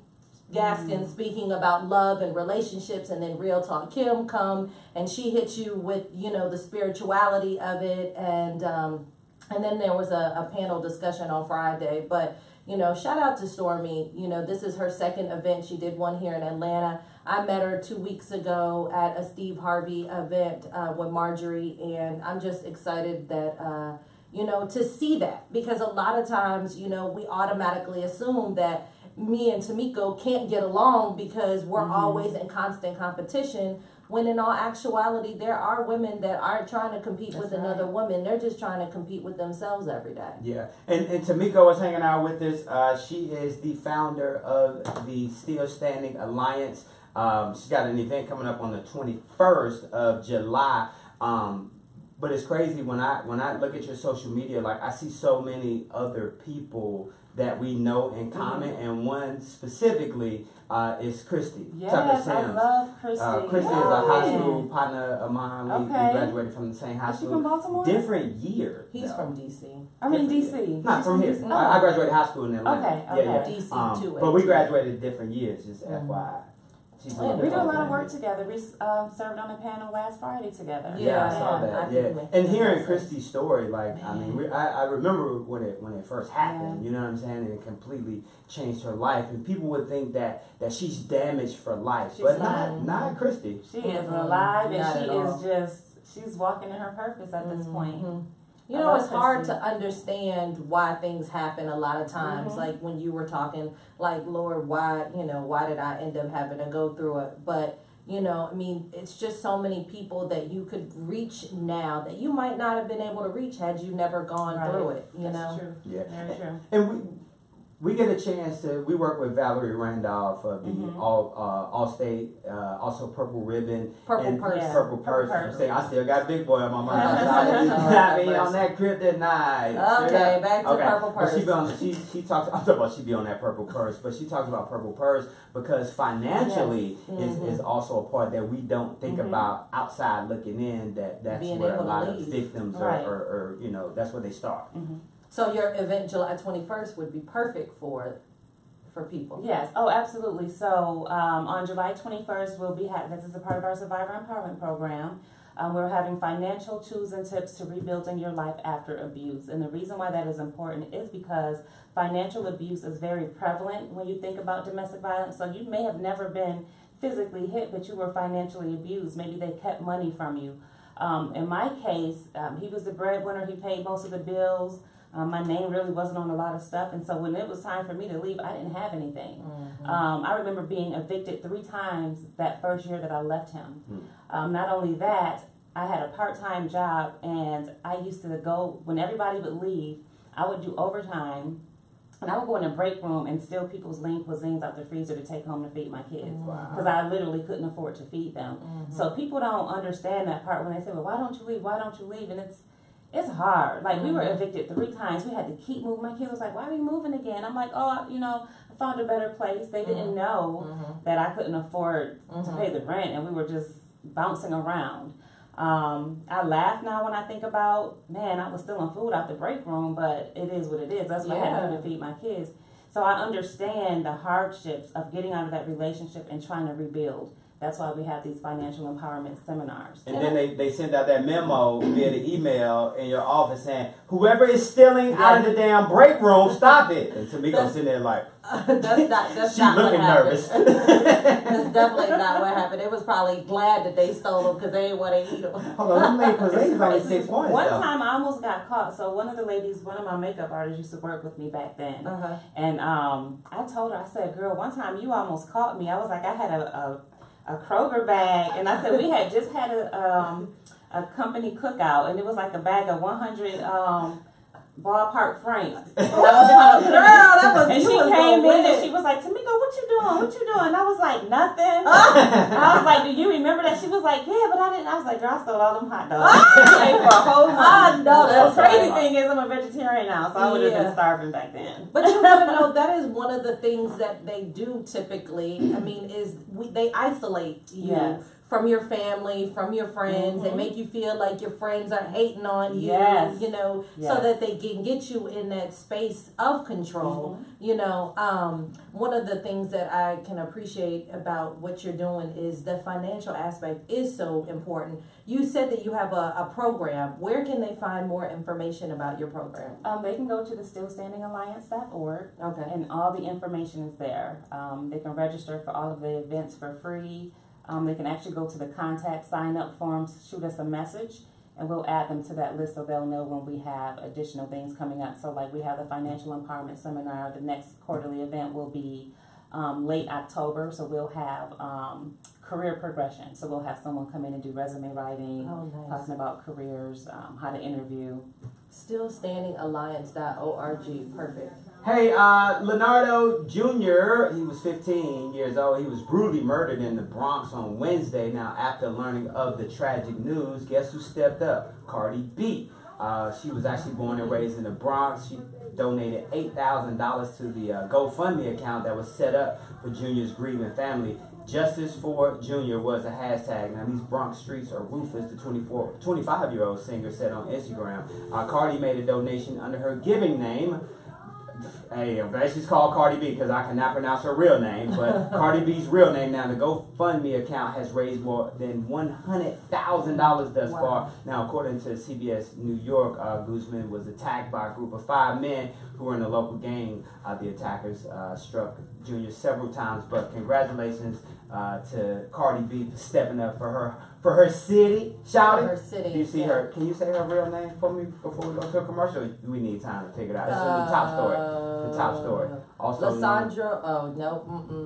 Gaskins speaking about love and relationships, and then Real Talk Kim come and she hit you with, you know, the spirituality of it, and then there was a panel discussion on Friday. But, you know, shout out to Stormy. You know, this is her second event. She did one here in Atlanta. I met her 2 weeks ago at a Steve Harvey event with Marjorie, and I'm just excited that you know, to see that, because a lot of times, you know, we automatically assume that me and Tamiko can't get along because we're always in constant competition, when in all actuality, there are women that aren't trying to compete with another woman. They're just trying to compete with themselves every day. Yeah. And Tamiko was hanging out with us. She is the founder of the Still Standing Alliance. She's got an event coming up on the 21st of July. But it's crazy when I look at your social media, like I see so many other people that we know in common, and one specifically is Christy. Tucker Yes, I Sims. love Christy. Christy is a high school partner of mine. We Okay. graduated from the same high Is she school. from Baltimore? Different year. He's though. from DC. I'm in DC. Not from here. DC. I graduated high school in Atlanta. Okay, Yeah, okay. yeah. DC too. But we graduated different years, just Mhm. FYI. She's Yeah, We do a lot of different. work together. We served on a panel last Friday together. Yeah, I saw I that. can Yeah, imagine. and hearing That's Christy's story, like I mean, I remember when it first happened. Yeah. You know what I'm saying? And it completely changed her life. And people would think that she's damaged for life, She's but not. not Christy. She is Mhm. alive, and Not she at all. is she's walking in her purpose at this point. Mhm. You I know, love it's hard Christy. to understand why things happen a lot of times. Mhm. Like when you were talking, like, Lord, why did I end up having to go through it? But, I mean, it's just so many people that you could reach now that you might not have been able to reach had you never gone Right. through it, That's true. Yeah, Very true. and we get a chance to. We work with Valerie Randolph of the Mhm. Allstate, also Purple Ribbon, Purple and Purse. Yeah. Purple Purse. Purse. I still got Big Boy on my mind. Oh, I mean, Purse. on that kryptonite. Okay, back to Okay, Purple but Purse. she talks. I'm talking about she be on that Purple Purse, but she talks about Purple Purse because financially Yes. is also a part that we don't think Mhm. about outside looking in. That's Being where a able to lot of leave. victims Right. are that's where they start. Mhm. So your event July 21st would be perfect for people. Yes. Oh, absolutely. So on July 21st, we'll be this is a part of our Survivor Empowerment Program. We're having financial tools and tips to rebuilding your life after abuse. And the reason why that is important is because financial abuse is very prevalent when you think about domestic violence. So you may have never been physically hit, but you were financially abused. Maybe they kept money from you. In my case, he was the breadwinner. He paid most of the bills. My name really wasn't on a lot of stuff. And so when it was time for me to leave, I didn't have anything. I remember being evicted 3 times that first year that I left him. Not only that, I had a part-time job, and I used to go, when everybody would leave, I would do overtime, and I would go in the break room and steal people's lean cuisines out the freezer to take home to feed my kids. Because I literally couldn't afford to feed them. So people don't understand that part when they say, well, why don't you leave? Why don't you leave? And it's hard. Like, we were evicted 3 times. We had to keep moving. My kid was like, why are we moving again? I'm like, oh, I found a better place. They didn't know that I couldn't afford to pay the rent, and we were just bouncing around. I laugh now when I think about, man, I was stealing food out the break room, but it is what it is. That's what I had to do to feed my kids. So I understand the hardships of getting out of that relationship and trying to rebuild. That's why we have these financial empowerment seminars. And then they send out that memo via the email in your office saying, whoever is stealing out of the damn break room, stop it. And Tamiko's sitting there like, that's she not what looking happened. nervous. That's definitely not what happened. It was probably glad that they stole them because they didn't want to eat them. Hold on, who made Jose's only 6 points One though? time I almost got caught. So one of my makeup artists used to work with me back then. And I told her, I said, girl, one time you almost caught me. I was like, I had a Kroger bag, and I said we had just had a company cookout, and it was like a bag of 100 ballpark franks. And she came in and she was like, Tamiko, what you doing? What you doing? And I was like, nothing. I was like, do you remember that? She was like, yeah, but I didn't. I was like, girl, I stole all them hot dogs. I ate for a whole month. I know, The that's crazy right. thing is I'm a vegetarian now, so I would have been starving back then. But you want to know, that is one of the things that they do typically. I mean, they isolate you Yes. from your family, from your friends, and make you feel like your friends are hating on you, Yes. so that they can get you in that space of control. One of the things that I can appreciate about what you're doing is the financial aspect is so important. You said that you have a program. Where can they find more information about your program? They can go to the stillstandingalliance.org. Okay. And all the information is there. They can register for all of the events for free. They can actually go to the contact sign-up forms, shoot us a message, and we'll add them to that list so they'll know when we have additional things coming up. So like we have the Financial Empowerment Seminar. The next quarterly event will be late October, so we'll have career progression. So we'll have someone come in and do resume writing, talking about careers, how to interview. Stillstandingalliance.org. Perfect. Hey, Leonardo Jr., he was 15 years old. He was brutally murdered in the Bronx on Wednesday. Now, after learning of the tragic news, guess who stepped up? Cardi B. She was actually born and raised in the Bronx. She donated $8,000 to the GoFundMe account that was set up for Junior's grieving family. Justice for Junior was a hashtag. Now, these Bronx streets are ruthless, the 25-year-old singer said on Instagram. Cardi made a donation under her giving name. Hey, I'm glad she's called Cardi B because I cannot pronounce her real name. But Cardi B's real name now, the GoFundMe account has raised more than $100,000 thus far. Now, according to CBS New York, Guzman was attacked by a group of 5 men who were in a local gang. The attackers struck Junior several times. But congratulations to Cardi B for stepping up for her city. Shout it. Her city. You see her? Can you say her real name for me before we go to a commercial? We need time to figure it out. This is the top story. The top story. Also, Lysandra. Oh no.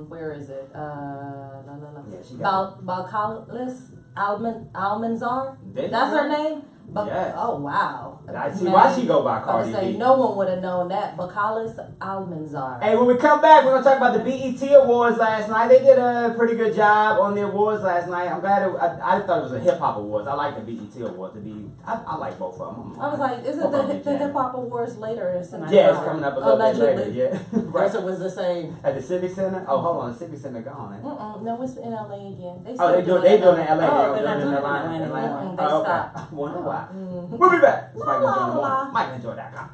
Where is it? No. Yeah, she got Balcalis Almanzar. it. That's her name. Yes. Oh wow. I see why she go by I Cardi would say B. no one would have known that. Balcalis Almanzar. Hey, when we come back, we're gonna talk about the BET Awards last night. They did a pretty good job on the awards last night. I'm glad. I thought it was a hip hop awards. I like the BET Awards. I like both of them. I was like, isn't the hip hop awards later tonight? Yeah, it's coming up a little bit later. Allegedly. Yeah. Right. It was the same. At the Civic Center? Oh, hold on. The Civic Center gone. No, it's in LA again. They Oh, they doing it in LA. Oh, They they're don't do it in not Atlanta. doing it in Atlanta. They Oh, okay. stopped. I wonder why. We'll be back. It's Mike Enjoy in the morning. MikeEnjoy.com.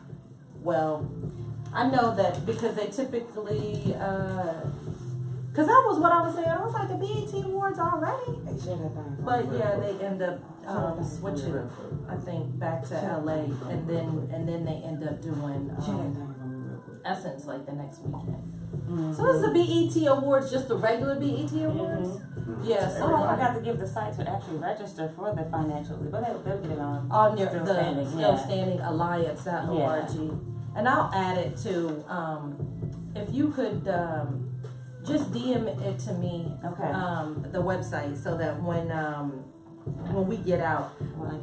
Well, I know that because they typically, because that was what I was saying. I was like, the BET Awards already. Hey, share that thing. But yeah, they end up switching, I think, back to LA, and then they end up doing Essence like the next weekend. So this is the BET Awards, just the regular BET Awards. Yeah, so Oh, I forgot to give the site to actually register for the financial, but they'll get it on. On your Still the Standing, Still yeah. Standing Alliance.org. And I'll add it to if you could just DM it to me, Okay. the website, so that when we get out,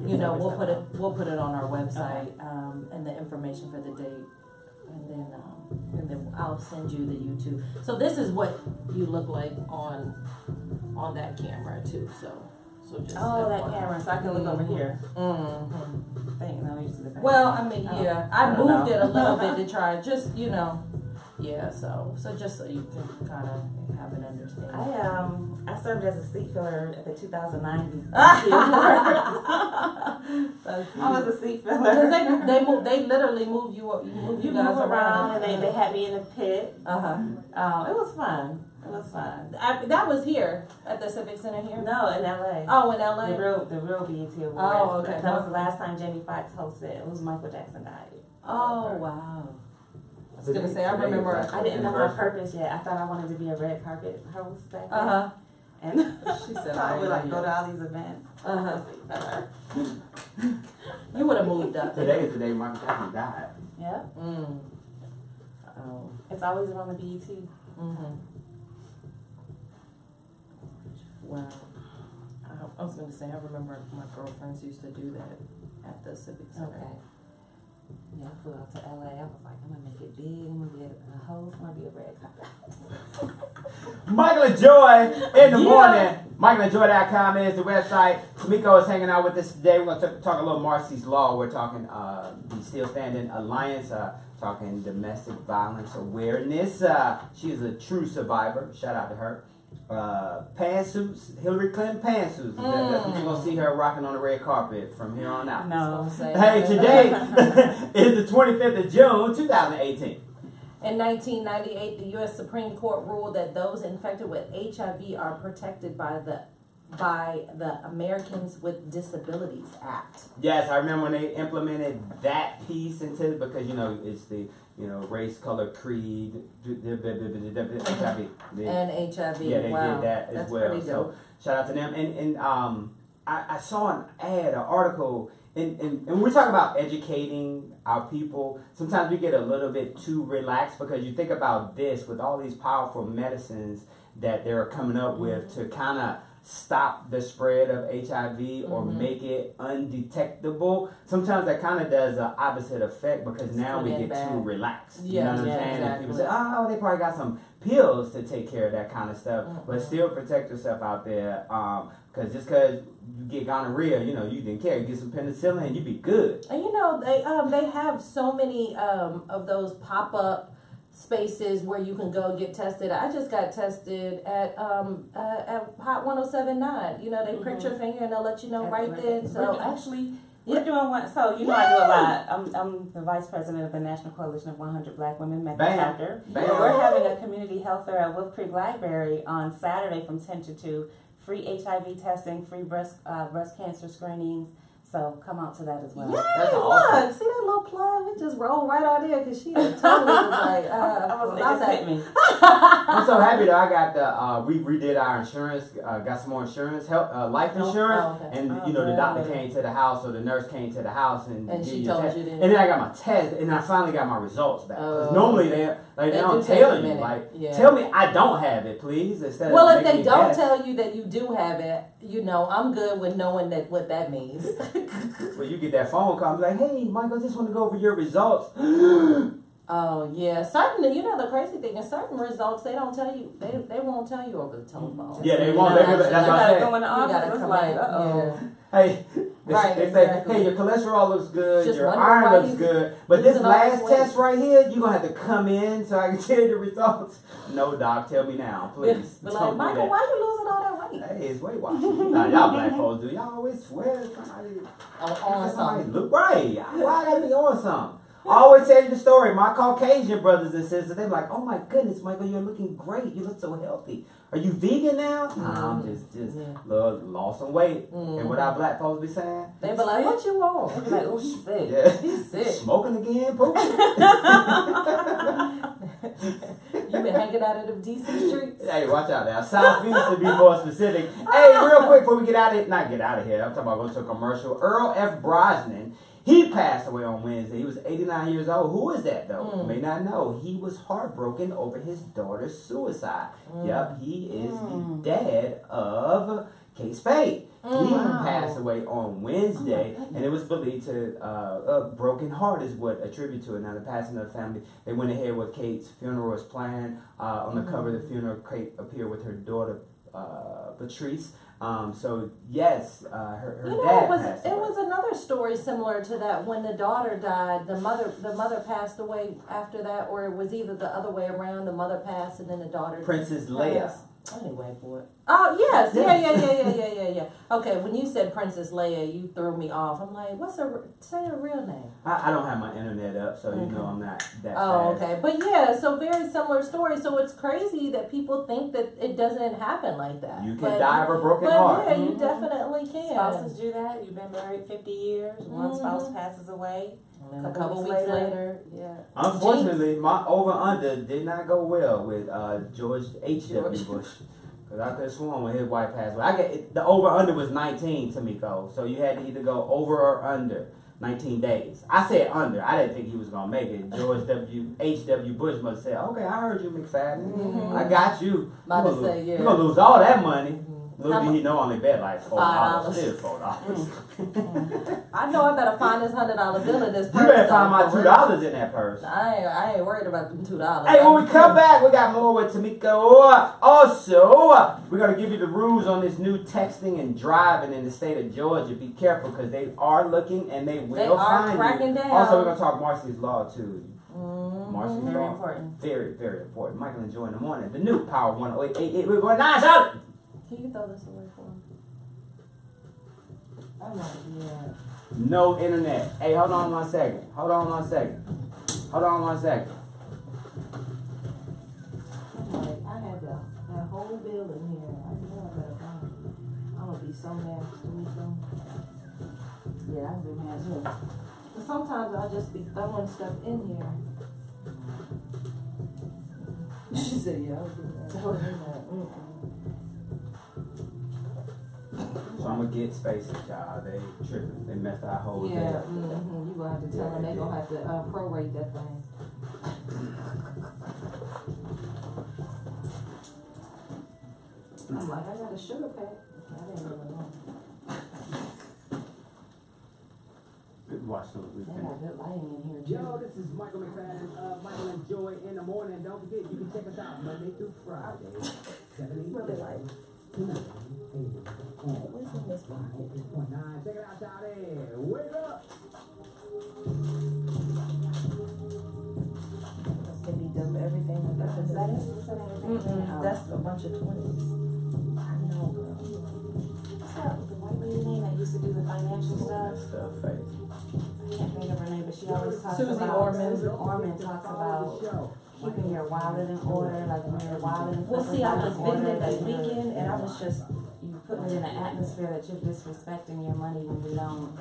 you know, we'll put it on our website, and the information for the date, and then I'll send you the YouTube. So this is what you look like on that camera too. So just that camera, so I can look over here. Mm-hmm. Thank you. No, used to the back. Well, I mean, yeah, I don't moved know. it a little bit to try, just yeah. So just so you can kind of have an understanding. I served as a seat filler at the 2009 I was a seat filler. They literally move you guys move around, and they had me in the pit. It was fun. It was fun. that was here at the Civic Center here. No, in LA. Oh, in LA. The real BET Awards. Oh, okay. That was the last time Jamie Foxx hosted. It was Michael Jackson died. Oh, wow. I was gonna say, I remember. I didn't know my purpose yet. I thought I wanted to be a red carpet host back then. And She said, so I would like go to all these events. You would have moved up. Today is the day Michael Jackson died. Yeah. Oh. It's always on the BET. Mm-hmm. Wow. I was gonna say, I remember my girlfriends used to do that at the Civic Center. Okay. Yeah, I flew out to LA. I was like, I'm gonna make it big. I'm gonna be a host. I'm gonna be a red carpet. Michael and Joy in the morning. MichaelAndJoy.com is the website. Tamiko is hanging out with us today. We're going to talk a little Marcy's Law. We're talking the Still Standing Alliance, talking domestic violence awareness. She is a true survivor. Shout out to her. Pantsuits, Hillary Clinton pantsuits. That's what you're going to see her rocking on the red carpet from here on out. No. Hey, today is the 25th of June, 2018. In 1998, the U.S. Supreme Court ruled that those infected with HIV are protected by the Americans with Disabilities Act. Yes, I remember when they implemented that piece into it because, it's the, race, color, creed, HIV. And HIV. Yeah, they wow. did that as That's well. pretty So dope. shout out to them. And I saw an ad, an article, and we're talking about educating our people. Sometimes we get a little bit too relaxed because you think about this with all these powerful medicines that they're coming up with to kind of stop the spread of HIV or make it undetectable. Sometimes that kind of does the opposite effect because now we get too relaxed. You know what I'm saying? Exactly. And people say, oh, they probably got some pills to take care of that kind of stuff. But still protect yourself out there. Because just because you get gonorrhea, you know, you didn't care. You get some penicillin and you be good. And you know, they have so many of those pop-up spaces where you can go get tested. I just got tested at Hot 107.9. You know, they prick your finger and they'll let you know right then. So actually, we're doing one. So you know, I do a lot. I'm the vice president of the National Coalition of 100 Black Women Medical Chapter. We're having a community health fair at Wolf Creek Library on Saturday from 10 to 2. Free HIV testing, free breast cancer screenings. So come out to that as well. Yay, That's awesome. look, see that little plug? We just rolled right out there because she totally was like, It just hit me. I'm so happy that I got the we redid our insurance, got some more insurance, life insurance, and you know the doctor came to the house or the nurse came to the house and she did told test. you then. And then I got my test, and I finally got my results back. Because normally they don't do take tell a you, minute. like tell me I don't have it, please. Instead well, of if making they me don't guess. tell you that you do have it, you know, I'm good with knowing what that means. Well, you get that phone call, be like, hey, Michael, I just want to go over your results. Oh yeah, certain. You know the crazy thing is certain results they don't tell you. They won't tell you over the telephone. Yeah, they won't. That's what I said. Go in the office. It's like, Hey, Right, they exactly. say, hey, your cholesterol looks good, Just your wondering iron why looks you good, but this losing all this last weight. test right here, you're going to have to come in so I can tell you the results. No, doc, tell me now, please. But Don't like, do Michael, that. why you losing all that weight? Hey, it's Weight Watchers. Nah, y'all black folks do. Y'all always swear somebody On something. look right. Why I gotta be on something? I always tell you the story. My Caucasian brothers and sisters, they're like, "Oh my goodness, Michael, you're looking great. You look so healthy. Are you vegan now?" Nah, I'm just lost some weight. And what our black folks be saying? They be like, "What you want?" They be like, oh, she's sick. Yeah. He's sick. Smoking again, pooping. You been hanging out in them DC streets? Hey, watch out now. Southeast to be more specific. Hey, real quick before we get out of here, not get out of here. I'm talking about going to a commercial. Earl F. Brosnan. He passed away on Wednesday. He was 89 years old. Who is that, though? You may not know. He was heartbroken over his daughter's suicide. Yep, he is the dad of Kate Spade. He passed away on Wednesday, and it was believed to a broken heart is what attributed to it. Now, the passing of the family, they went ahead with Kate's funeral was planned. On the cover of the funeral, Kate appeared with her daughter, Patrice. So yes, her dad passed away. It was another story similar to that. When the daughter died, the mother passed away after that, or it was either the other way around. The mother passed and then the daughter. Princess Leia. Anyway, boy. Oh yes, yeah. Okay, when you said Princess Leia, you threw me off. I'm like, say her real name? I don't have my internet up, so you know I'm not that Oh, fast. okay. But yeah, so very similar story. So it's crazy that people think that it doesn't happen like that. You can die of a broken heart. Yeah, you definitely can. Spouses do that. You've been married 50 years. One spouse passes away. And then a couple weeks later, yeah. Unfortunately, my over-under did not go well with George H.W. Bush. Because I could have sworn when his wife passed away. The over-under was 19, Tamiko. So you had to either go over or under 19 days. I said under. I didn't think he was going to make it. George H.W. Bush must have said, okay, I heard you, McFadden. I got you. About to say, yeah. You're going to lose all that money. Little did he know only bet like $4. $5. Still $4. I know I better find this $100 bill in this purse. You better find though, my for $2 real. in that purse. I ain't worried about them $2. Hey, when we come back, we got more with Tamiko. Also, we're going to give you the rules on this new texting and driving in the state of Georgia. Be careful because they are looking and they will find cracking you. down. Also, we're going to talk Marcy's Law, too. Marcy's Very Law. important. Very, very important. Michael and Joy in the morning. The new Power 108.88. We're going 9 shout it. Can you throw this away for me? I'm not yeah. No internet. Hey, hold on one second. Hold on one second. I'm like, I had that whole bill in here. I know I better find it. I'm gonna be so mad to Yeah, I've been mad too. But sometimes I just be throwing stuff in here. She said, yeah, I was doing that. So I'm going to get spaces, y'all. They tripping. They messed our whole day Yeah, up. you gonna have to tell them they gonna have to prorate that thing. I'm like, I got a sugar pack. I didn't really know. Good watch those They weekend. got good lighting in here, Yo, too. this is Michael McFadden, Michael and Joy in the morning. Don't forget, you can check us out Monday through Friday. 7 Really like. What's in this pocket? 8.9. Check it out, Shawty. Wake up. Did he dump everything with that? Is that it? Is that everything? Oh. That's a bunch of 20s. I know, girl. What's that? The white lady name that used to do the financial stuff? Stuff fake. I can't think of her name, but she always talks Susie about. Orman. Susie Orman talks about keeping your wallet in order, like when your wallet and Well, stuff see, I like was that in order, vending that this you're- weekend, and I was just, you putting it in an atmosphere that you're disrespecting your money when you don't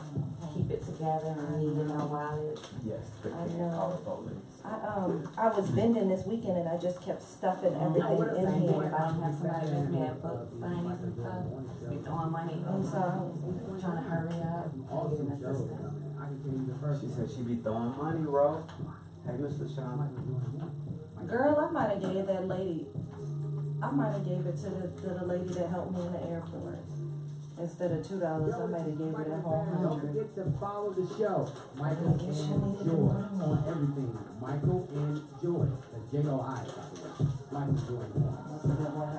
keep it together and need in your wallet. Yes, good I thing. know. Call the police. I was vending this weekend, and I just kept stuffing everything in Same here. thing, if I don't have somebody with me at book signings and stuff, just be throwing money. I'm sorry. Trying to hurry up, and get an assistant. I can tell you the first She said she be throwing money, bro. Hey, Mr. Sean. Girl, I might have gave that lady, I might have gave it to the lady that helped me in the airport. Instead of $2, I might have gave her that whole Don't 100. forget to follow the show, Michael and Joy, on everything. Michael and Joy, that's J-O-I, by the way. Michael Joy. That's a good one.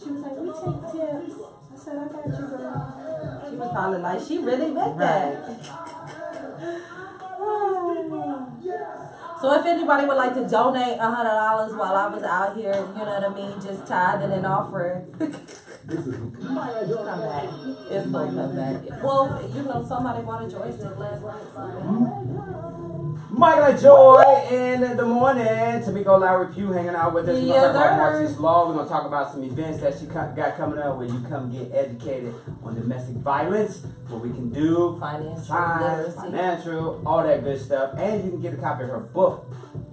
She was like, we take tips. I said, I got you, girl. She was probably like, she really meant that. So if anybody would like to donate $100 while I was out here, you know what I mean, just tithing and offering, Come back. it's gonna come back. Well, you know, somebody bought a joystick last night. So. Michael and Joy in the morning. Tamiko Lowery-Pugh hanging out with us. We're Yes, going to talk about sir. Marcy's Law. We're going to talk about some events that she got coming up where you come get educated on domestic violence, what we can do, Financial signs, literacy. financial, all that good stuff. And you can get a copy of her book.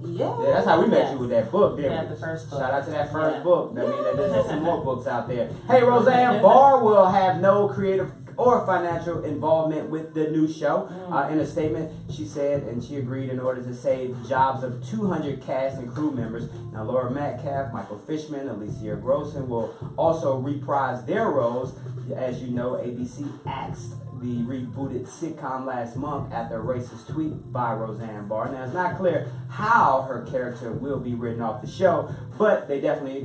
Yeah. Yeah, that's how we met Yes. you with that book, didn't Yeah, we? the first book. Shout out to that first Yeah. book. That means that there's some more books out there. Hey, Roseanne Barr will have no creative or financial involvement with the new show. In a statement, she said, and she agreed in order to save jobs of 200 cast and crew members. Now, Laura Metcalf, Michael Fishman, Alicia Grossen will also reprise their roles. As you know, ABC axed the rebooted sitcom last month after a racist tweet by Roseanne Barr. Now, it's not clear how her character will be written off the show, but they definitely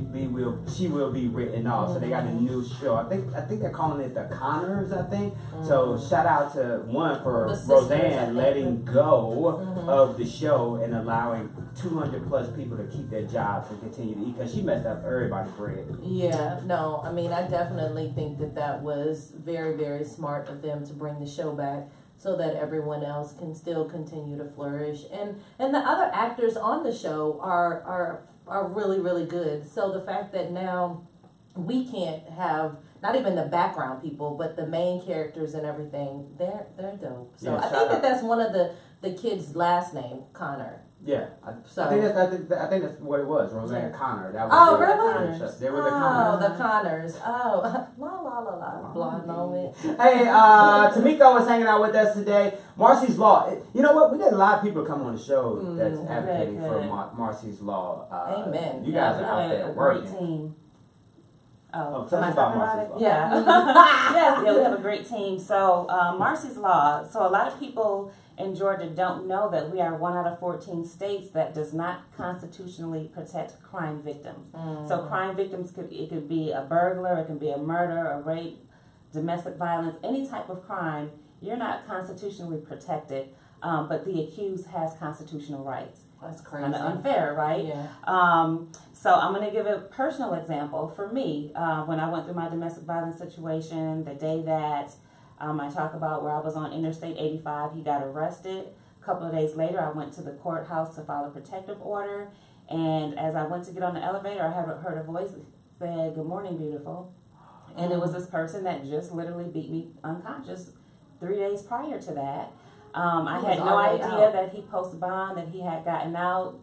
she will be written off. So they got a new show. I think they're calling it The Connors, I think. So shout out to one for The sisters, I Roseanne think. letting go of the show and allowing 200 plus people to keep their jobs and continue to eat, because she messed up everybody's bread. Yeah, no, I mean, I definitely think that was very, very smart of them to bring the show back so that everyone else can still continue to flourish. And the other actors on the show are really, really good. So the fact that now we can't have not even the background people, but the main characters and everything, they're dope. So Yeah, I shout think out. that's one of the kids' last name, Connor. Yeah, I So- think that's what it was. Roseanne Yeah. Connor. That was Oh, their- really? They were the Oh, Connors. the Connors. Oh, la, blonde moment. Hey, Tamiko was hanging out with us today. Marcy's Law. You know what? We got a lot of people come on the show that's advocating for good. Marcy's Law. Amen. You guys we are out have there a great working. team. Oh, tell am us I about talking Marcy's it? Law. Yeah. Yes, yeah, we have a great team. So, Marcy's Law. So, a lot of people in Georgia don't know that we are 1 out of 14 states that does not constitutionally protect crime victims. So, crime victims could be a burglar, it can be a murder, a rape, domestic violence, any type of crime. You're not constitutionally protected, but the accused has constitutional rights. That's crazy. Kind of unfair, right? Yeah. So I'm going to give a personal example. For me, when I went through my domestic violence situation, the day that I talk about where I was on Interstate 85, he got arrested. A couple of days later, I went to the courthouse to file a protective order. And as I went to get on the elevator, I heard a voice that said, "Good morning, beautiful." And it was this person that just literally beat me unconscious 3 days prior to that. I He had was no already idea out. that he posted bond, that he had gotten out,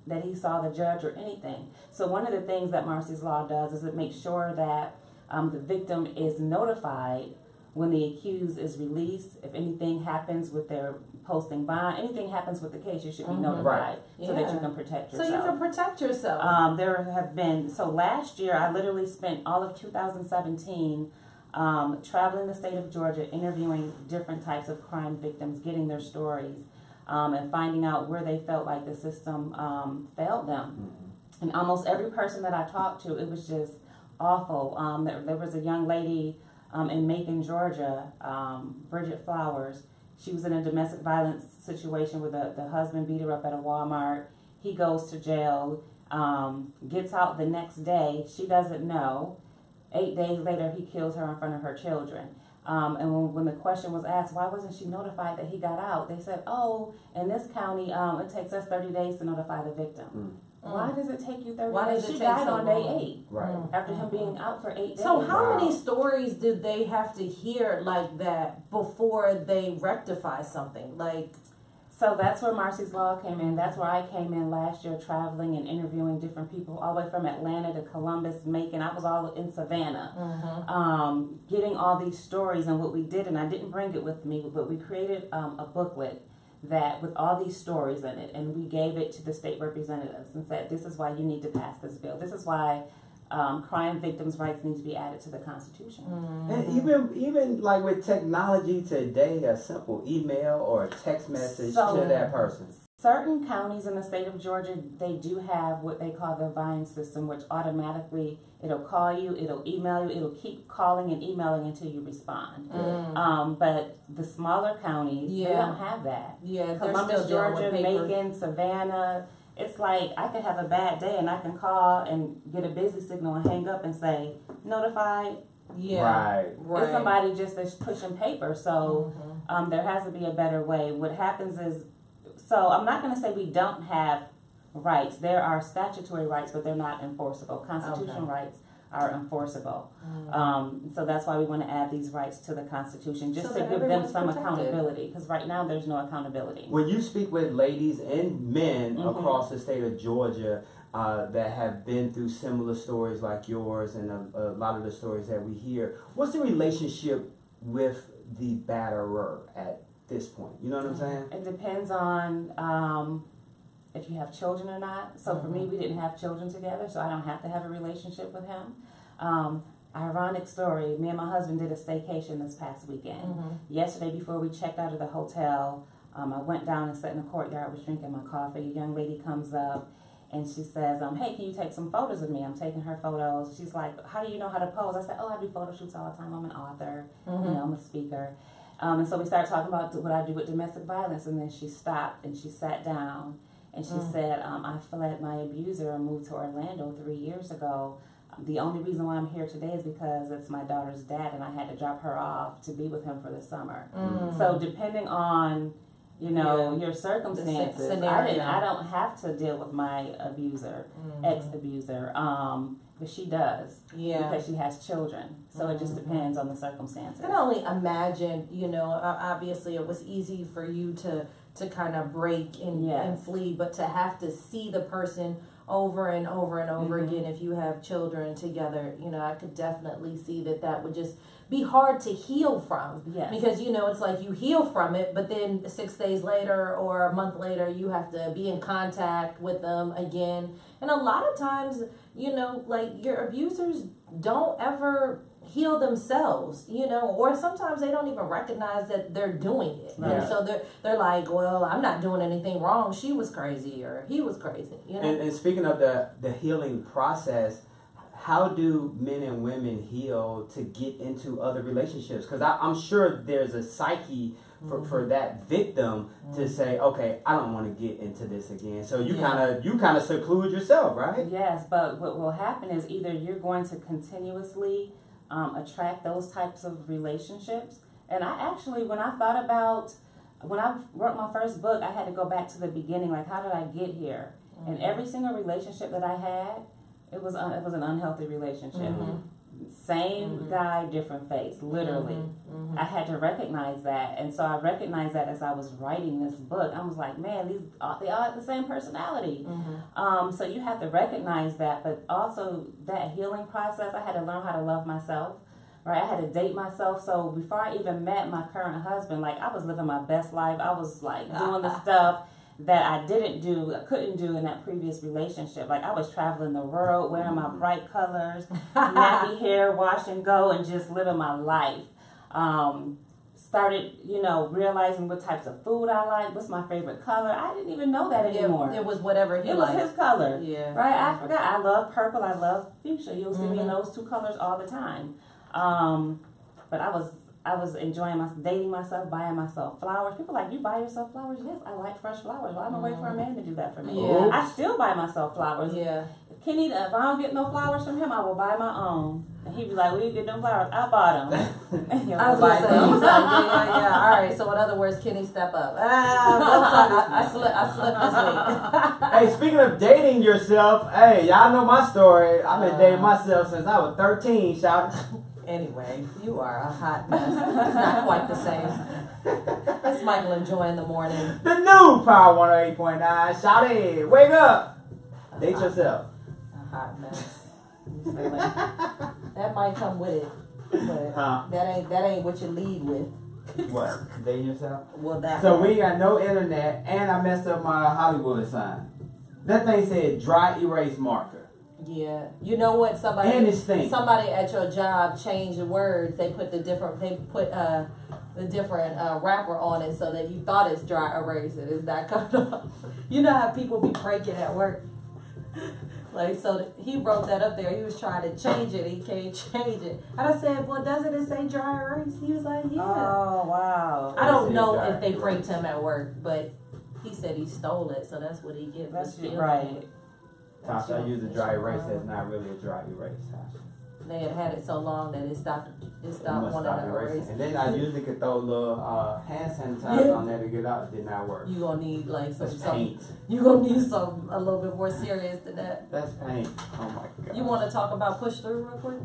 that he saw the judge or anything. So one of the things that Marcy's Law does is it makes sure that the victim is notified when the accused is released. If anything happens with their posting bond. Anything happens with the case, you should be notified so that you can protect yourself. So you can protect yourself. There have been, so last year I literally spent all of 2017 traveling the state of Georgia, interviewing different types of crime victims, getting their stories, and finding out where they felt like the system failed them. And almost every person that I talked to, it was just awful. There was a young lady in Macon, Georgia, Bridget Flowers. She was in a domestic violence situation where the husband beat her up at a Walmart. He goes to jail, gets out the next day. She doesn't know. 8 days later, he kills her in front of her children. And when the question was asked, why wasn't she notified that he got out? They said, oh, in this county, it takes us 30 days to notify the victim. Why does it take you 30 days? She died on day 8. Right. After him being out for 8 days. So how many stories did they have to hear like that before they rectify something? So that's where Marcy's Law came in. That's where I came in last year, traveling and interviewing different people, all the way from Atlanta to Columbus, Macon. I was all in Savannah, getting all these stories. And what we did, and I didn't bring it with me, but we created a booklet that with all these stories in it, and we gave it to the state representatives and said, this is why you need to pass this bill. This is why crime victims' rights need to be added to the Constitution. And even like with technology today, a simple email or a text message to that person. Certain counties in the state of Georgia, they do have what they call the Vine system, which automatically it'll call you, it'll email you, it'll keep calling and emailing until you respond. But the smaller counties, they don't have that. Yeah, Columbus, Georgia, Macon, Savannah. It's like I could have a bad day and I can call and get a busy signal and hang up and say, notified. Right. It's somebody just that's pushing paper. So there has to be a better way. What happens is, so I'm not going to say we don't have rights. There are statutory rights, but they're not enforceable. Constitutional rights are enforceable. So that's why we want to add these rights to the Constitution, just to give them some accountability, because right now there's no accountability. When you speak with ladies and men across the state of Georgia that have been through similar stories like yours and a lot of the stories that we hear, what's the relationship with the batterer at this point? You know what I'm saying? It depends on if you have children or not. So for me, we didn't have children together, so I don't have to have a relationship with him. Ironic story, me and my husband did a staycation this past weekend. Yesterday, before we checked out of the hotel, I went down and sat in the courtyard, was drinking my coffee. A young lady comes up and she says, hey, can you take some photos of me? I'm taking her photos. She's like, how do you know how to pose? I said, oh, I do photo shoots all the time. I'm an author, you know, I'm a speaker. And so we started talking about what I do with domestic violence, and then she stopped and she sat down and she said, I fled my abuser and moved to Orlando 3 years ago. The only reason why I'm here today is because it's my daughter's dad and I had to drop her off to be with him for the summer. So depending on, you know, your circumstances, I don't have to deal with my abuser, ex-abuser, but she does, because she has children. So it just depends on the circumstances. I can only imagine, you know, obviously it was easy for you to kind of break and flee, but to have to see the person over and over and over again, if you have children together, you know, I could definitely see that would just be hard to heal from. Because, you know, it's like you heal from it, but then 6 days later or a month later, you have to be in contact with them again. And a lot of times, you know, like your abusers don't ever heal themselves, you know, or sometimes they don't even recognize that they're doing it. And so they're like, well, I'm not doing anything wrong. She was crazy or he was crazy, you know. And speaking of the healing process, how do men and women heal to get into other relationships? Because I'm sure there's a psyche for that victim to say, okay, I don't want to get into this again. So you kind of seclude yourself, right? Yes, but what will happen is either you're going to continuously attract those types of relationships. And I actually, when I wrote my first book, I had to go back to the beginning, like how did I get here? And every single relationship that I had, it was an unhealthy relationship. Same guy, different face, literally. I had to recognize that, and so I recognized that as I was writing this book. I was like, man, they all have the same personality. So you have to recognize that, but also that healing process, I had to learn how to love myself. right? I had to date myself. So before I even met my current husband, like I was living my best life. I was like doing the stuff that I couldn't do in that previous relationship. Like I was traveling the world, wearing my bright colors, nappy hair, wash and go, and just living my life. Started, realizing what types of food I like, what's my favorite color. I didn't even know that anymore. It was whatever he liked. It was his color. Yeah. Right? I forgot. I love purple. I love fuchsia. You'll see me in those two colors all the time. But I was enjoying dating myself, buying myself flowers. People are like, you buy yourself flowers? Yes, I like fresh flowers. Why am I waiting for a man to do that for me? Yeah. I still buy myself flowers. Yeah. Kenny, if I don't get no flowers from him, I will buy my own. And he'd be like, where you get them flowers? I bought them. I was going to say, yeah. All right, so in other words, Kenny, step up. I slipped this week. Hey, speaking of dating yourself, hey, y'all know my story. I've been dating myself since I was 13, shout. Anyway, you are a hot mess. It's not quite the same. That's Michael and Joy in the morning. The new Power 108.9, shout it. Wake up. Date yourself. A hot mess. That might come with it, but that ain't what you lead with. What? Dating yourself? Well, that. So we ain't got no internet, and I messed up my Hollywood sign. That thing said dry erase marker. Yeah, you know what? Somebody at your job changed the words. They put the different wrapper on it so that you thought it's dry erase. It is not coming up. You know how people be breaking at work. Like, so he wrote that up there. He was trying to change it. He can't change it. And I said, well, doesn't it say dry erase? He was like, yeah. Oh, wow. I don't know if they pranked him at work, but he said he stole it, so that's what he gets. That's right. Tasha, I use a dry erase. That's not really a dry erase, Tasha. They had it so long that it stopped wanting to erase. And then I usually could throw a little hand sanitizer on there to get out. It did not work. You gonna need like some paint. You gonna need some a little bit more serious than that. That's paint. Oh my god. You want to talk about push through real quick?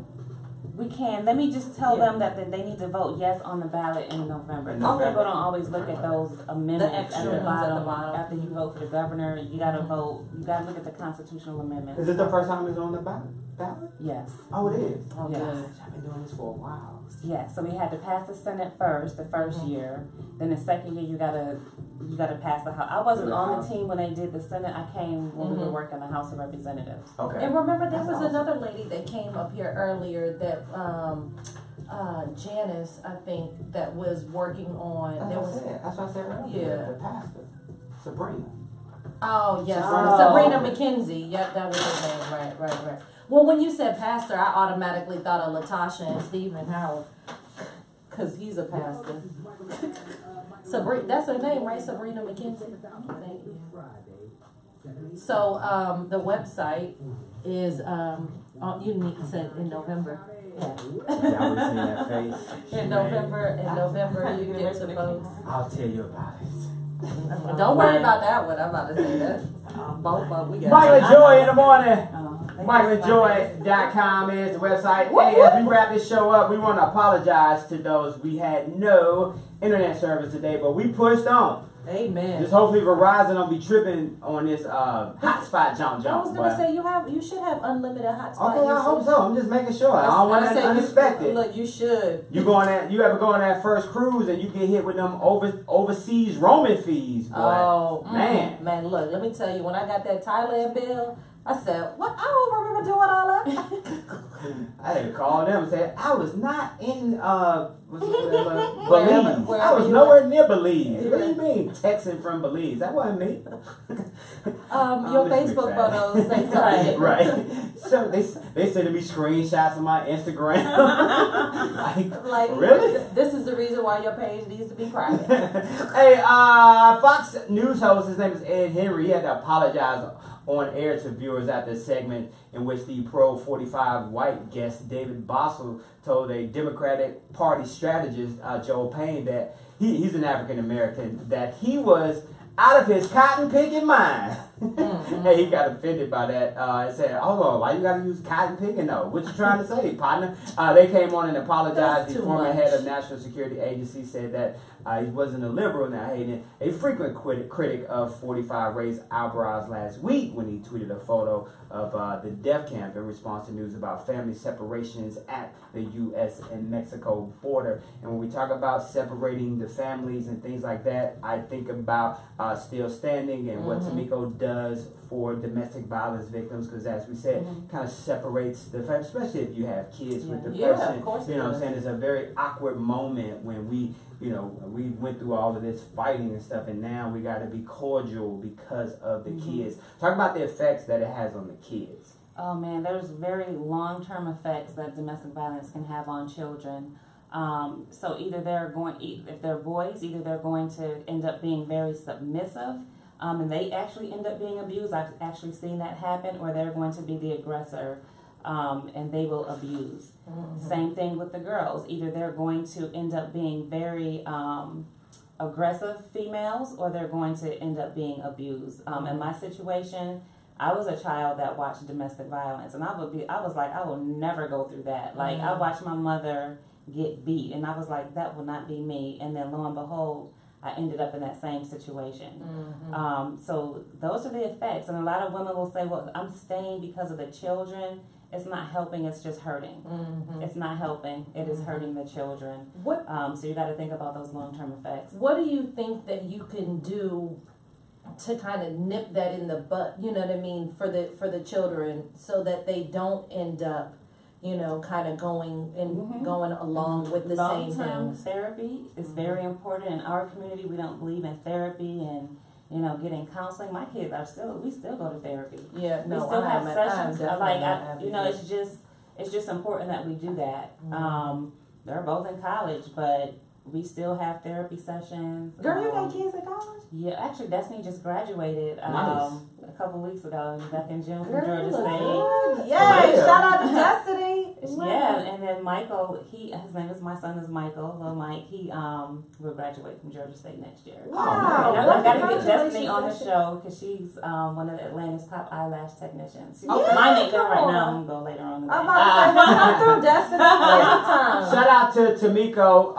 We can. Let me just tell them that they need to vote yes on the ballot in November. Some people don't always look at those amendments at the bottom. After you vote for the governor, you gotta vote. You gotta look at the constitutional amendments. Is it the first time it's on the ballot? Yes. Oh, it is. Oh, yes. I've been doing this for a while. Yes. So we had to pass the Senate first, the first year. Then the second year, you gotta pass the House. I wasn't on the team when they did the Senate. I came when we were working in the House of Representatives. Okay. And remember, there was another lady that came up here earlier that Janice, I think, that was working on. That's what I said earlier. Yeah. The pastor, Sabrina. Oh yes, Sabrina McKenzie. Yep, that was her name. Right. Well, when you said pastor, I automatically thought of Latasha and Stephen Howard, because he's a pastor. Sabrina, that's her name, right? Sabrina McKenzie. So the website is you need to say in November. Y'all would see that face. In November, you get to vote. I'll tell you about it. Don't worry about that one. I'm about to say that. Both of we got Michael Joy in the morning. MichaelJoy.com is the website. Hey, as we wrap this show up, we want to apologize to those we had no internet service today, but we pushed on. Amen. Just hopefully Verizon don't be tripping on this hotspot jump. I was gonna say you should have unlimited hotspot. Okay, I hope so. I'm just making sure. I don't want that unexpected. Look, you should. You ever go on that first cruise and you get hit with them overseas roaming fees, boy. Oh man, look, let me tell you, when I got that Thailand bill, I said, what? I don't remember doing all that. I had to call them and say, I was not in Belize. Wherever I was nowhere near Belize. What do you mean, texting from Belize? That wasn't me. Your Facebook photos say something. Right. So they sending me screenshots of my Instagram. like really? This is the reason why your page needs to be private. Hey, Fox News host, his name is Ed Henry. He had to apologize on air to viewers after a segment in which the pro-45 white guest David Bossel told a Democratic Party strategist, Joe Payne, that he's an African American, that he was out of his cotton picking mind And he got offended by that and said, hold on, why you got to use cotton picking though? What you trying to say, partner? They came on and apologized. The former head of National Security Agency said that he wasn't a liberal. Now, hating a frequent critic of 45 raised eyebrows last week when he tweeted a photo of the death camp in response to news about family separations at the U.S. and Mexico border. And when we talk about separating the families and things like that, I think about Still Standing and what Tamiko does for domestic violence victims, because as we said, kind of separates the family, especially if you have kids with the person. Of course, you know what I'm saying? It's a very awkward moment when we went through all of this fighting and stuff, and now we got to be cordial because of the kids. Talk about the effects that it has on the kids. Oh man, there's very long-term effects that domestic violence can have on children. So either if they're boys, either they're going to end up being very submissive, and they actually end up being abused. I've actually seen that happen, or they're going to be the aggressor, and they will abuse. Same thing with the girls. Either they're going to end up being very aggressive females, or they're going to end up being abused. In my situation, I was a child that watched domestic violence, and I was like, I will never go through that. Like, I watched my mother get beat, and I was like, that will not be me. And then lo and behold, I ended up in that same situation. So those are the effects. And a lot of women will say, well, I'm staying because of the children. It's not helping, it's just hurting. It's not helping, it is hurting the children. So you got to think about those long-term effects. What do you think that you can do to kind of nip that in the butt, you know what I mean, for the children, so that they don't end up, kind of going along with the same Long-term things? therapy is very important. In our community, we don't believe in therapy and getting counseling. My kids we still go to therapy. Yeah, We still have sessions. It's just important that we do that. They're both in college, but we still have therapy sessions. Girl, you got kids in college? Yeah, actually, Destiny just graduated Nice. a couple weeks ago, back in June from Girl, Georgia you look State. good. Yay, shout out to Destiny. Yeah, and then Michael, my son is Michael, little Mike. He will graduate from Georgia State next year. Wow. And I got to get Destiny on the show because she's one of Atlanta's top eyelash technicians. Mine ain't done right now. I'm going to go later on today. I'm about to say, well, come through, Destiny, anytime. Shout out to Tamiko,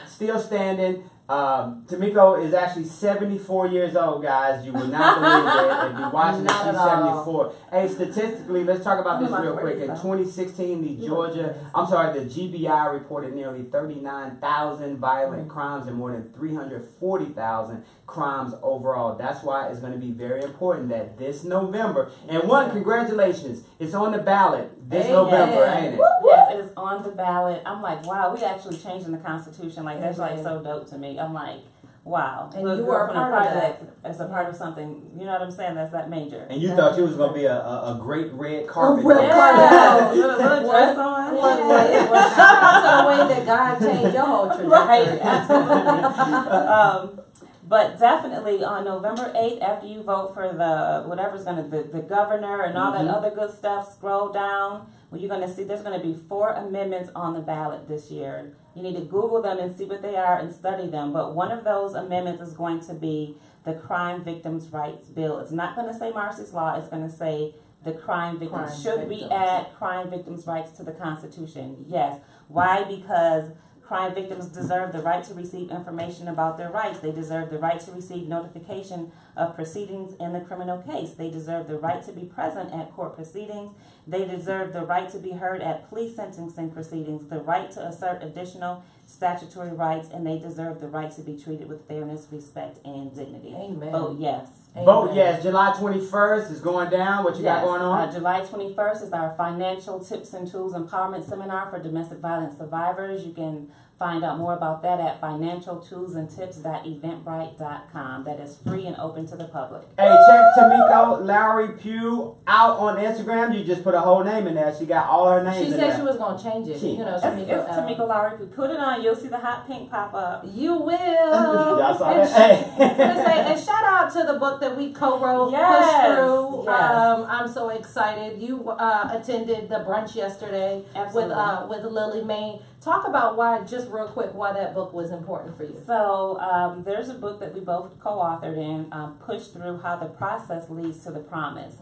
Still Standing. Tamiko is actually 74 years old, guys. You would not believe it. If you're watching this, she's 74. Hey, statistically, let's talk about this real quick. In 2016, the GBI reported nearly 39,000 violent crimes and more than 340,000 crimes overall. That's why it's going to be very important that this November, and congratulations, it's on the ballot this November, ain't it? Yes, it is on the ballot. I'm like, wow, we actually changing the Constitution. Like, that's like so dope to me. I'm like, wow. And you were a part of that. As a part of something, you know what I'm saying? That's that major. And you thought you was going to be a great red carpet. Little dress on. Well, shout out to the way that God changed your whole trajectory. Right, absolutely. But definitely on November 8th, after you vote for the governor and all that other good stuff, scroll down. Well, you're going to see there's going to be 4 amendments on the ballot this year. You need to Google them and see what they are and study them. But one of those amendments is going to be the Crime Victims' Rights Bill. It's not going to say Marcy's Law. It's going to say the crime victims. Should we add crime victims' rights to the Constitution? Yes. Why? Because crime victims deserve the right to receive information about their rights. They deserve the right to receive notification of proceedings in the criminal case. They deserve the right to be present at court proceedings. They deserve the right to be heard at plea sentencing proceedings, the right to assert additional statutory rights, and they deserve the right to be treated with fairness, respect, and dignity. Amen. Vote yes. Amen. Vote yes. July 21st is going down. What you got going on? July 21st is our Financial Tips and Tools Empowerment Seminar for domestic violence survivors. You can find out more about that at financialtoolsandtips.eventbrite.com. That is free and open to the public. Hey, check Tamiko Lowery-Pugh out on Instagram. You just put a whole name in there. She got all her names in there. She said she was going to change it. It's Tamiko Lowery-Pugh. Put it on. You'll see the hot pink pop up. You will. Y'all saw that? Hey. And shout out to the book that we co-wrote, pushed through. I'm so excited. You attended the brunch yesterday with Lily Mae. Talk about why just real quick, why that book was important for you. So there's a book that we both co-authored in, Push Through: How the Process Leads to the Promise.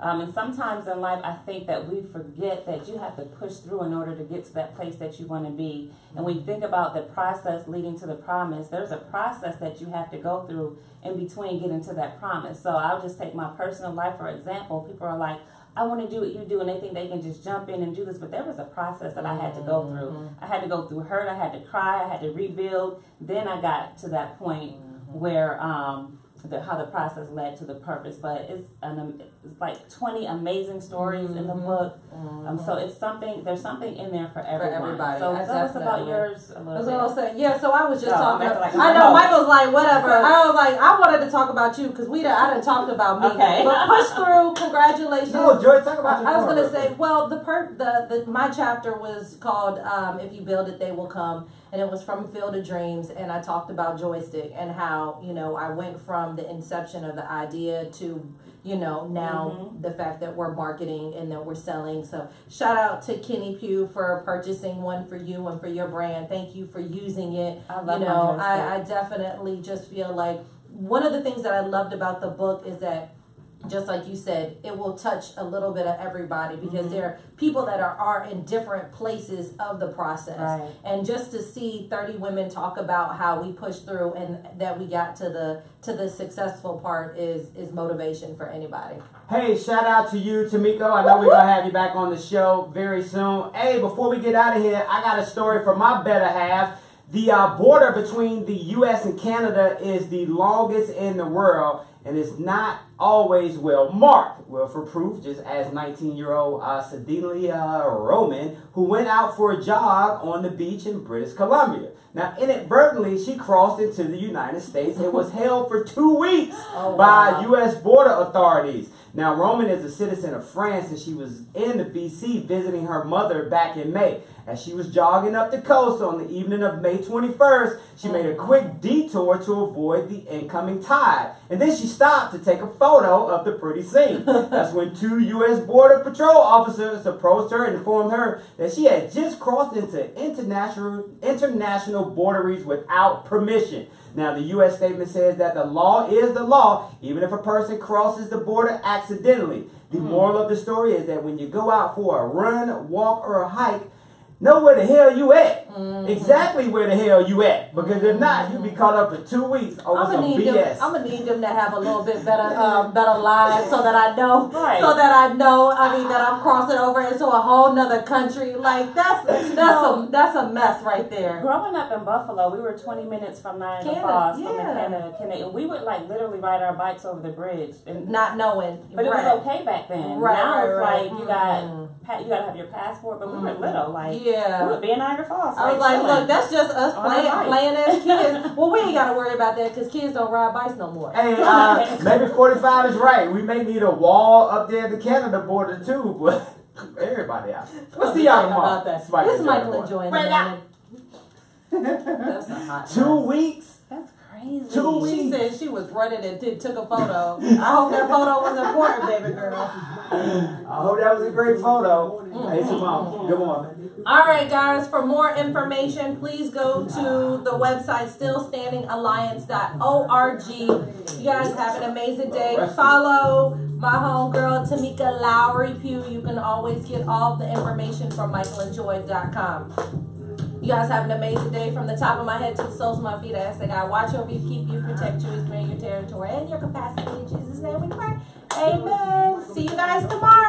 And sometimes in life, I think that we forget that you have to push through in order to get to that place that you want to be. And when you think about the process leading to the promise, there's a process that you have to go through in between getting to that promise. So I'll just take my personal life for example. People are like, I want to do what you do, and they think they can just jump in and do this, but there was a process that I had to go through. I had to go through hurt, I had to cry, I had to rebuild. Then I got to that point where how the process led to the purpose. But it's like 20 amazing stories in the book. So it's something. There's something in there for everyone. For everybody. So tell us about yours a little bit. I was gonna say, yeah. So I was just talking. Like I know Michael's like whatever. I was like, I wanted to talk about you because I done talked about me. Okay. But push through. Congratulations. No, Joy, talk about your I was part. gonna say, well, my chapter was called "If You Build It, They Will Come." And it was from Field of Dreams, and I talked about Joistik and how, I went from the inception of the idea to, now the fact that we're marketing and that we're selling. So shout out to Kenny Pugh for purchasing one for you and for your brand. Thank you for using it. I love my Joistik. I definitely just feel like one of the things that I loved about the book is that, just like you said, it will touch a little bit of everybody because there are people that are in different places of the process. Right. And just to see 30 women talk about how we pushed through and that we got to the successful part is motivation for anybody. Hey, shout out to you, Tamiko. I know we're going to have you back on the show very soon. Hey, before we get out of here, I got a story from my better half. The border between the U.S. and Canada is the longest in the world, and it's not always well marked. Well, for proof, just as 19-year-old Cedelia Roman, who went out for a jog on the beach in British Columbia. Now, inadvertently, she crossed into the United States and was held for 2 weeks by U.S. border authorities. Now, Roman is a citizen of France, and she was in the BC visiting her mother back in May. As she was jogging up the coast on the evening of May 21st, she made a quick detour to avoid the incoming tide. And then she stopped to take a photo of the pretty scene. That's when 2 U.S. Border Patrol officers approached her and informed her that she had just crossed into international borderies without permission. Now, the U.S. statement says that the law is the law, even if a person crosses the border accidentally. The moral of the story is that when you go out for a run, walk, or a hike, know where the hell you at. Exactly where the hell you at. Because if not, you'll be caught up for 2 weeks over some BS. I'm gonna need them to have a little bit better lives so that I know that I'm crossing over into a whole nother country. Like that's a mess right there. Growing up in Buffalo, we were 20 minutes from Niagara Falls, from the Canada. We would literally ride our bikes over the bridge, and not knowing. But it was okay back then. Now it's like you gotta have your passport. But we were little, we would be in Niagara Falls. I was like, look, that's just us playing as kids. Well, we ain't got to worry about that because kids don't ride bikes no more. Hey, maybe 45 is right. We may need a wall up there at the Canada border too, but everybody out. We'll see y'all tomorrow. This is Michael enjoying the That's a hot 2 weeks? That's crazy. 2 weeks. She said she was running and took a photo. I hope that photo was important, baby girl. I hope that was a great photo. Hey, Simone, good morning. All right, guys, for more information, please go to the website, stillstandingalliance.org. You guys have an amazing day. Follow my homegirl, Tamiko Lowery-Pugh. You can always get all the information from michaelandjoy.com. You guys have an amazing day. From the top of my head to the soles of my feet, I ask that God watch over you, keep you, protect you, expand your territory and your capacity. In Jesus' name we pray. Amen. See you guys tomorrow.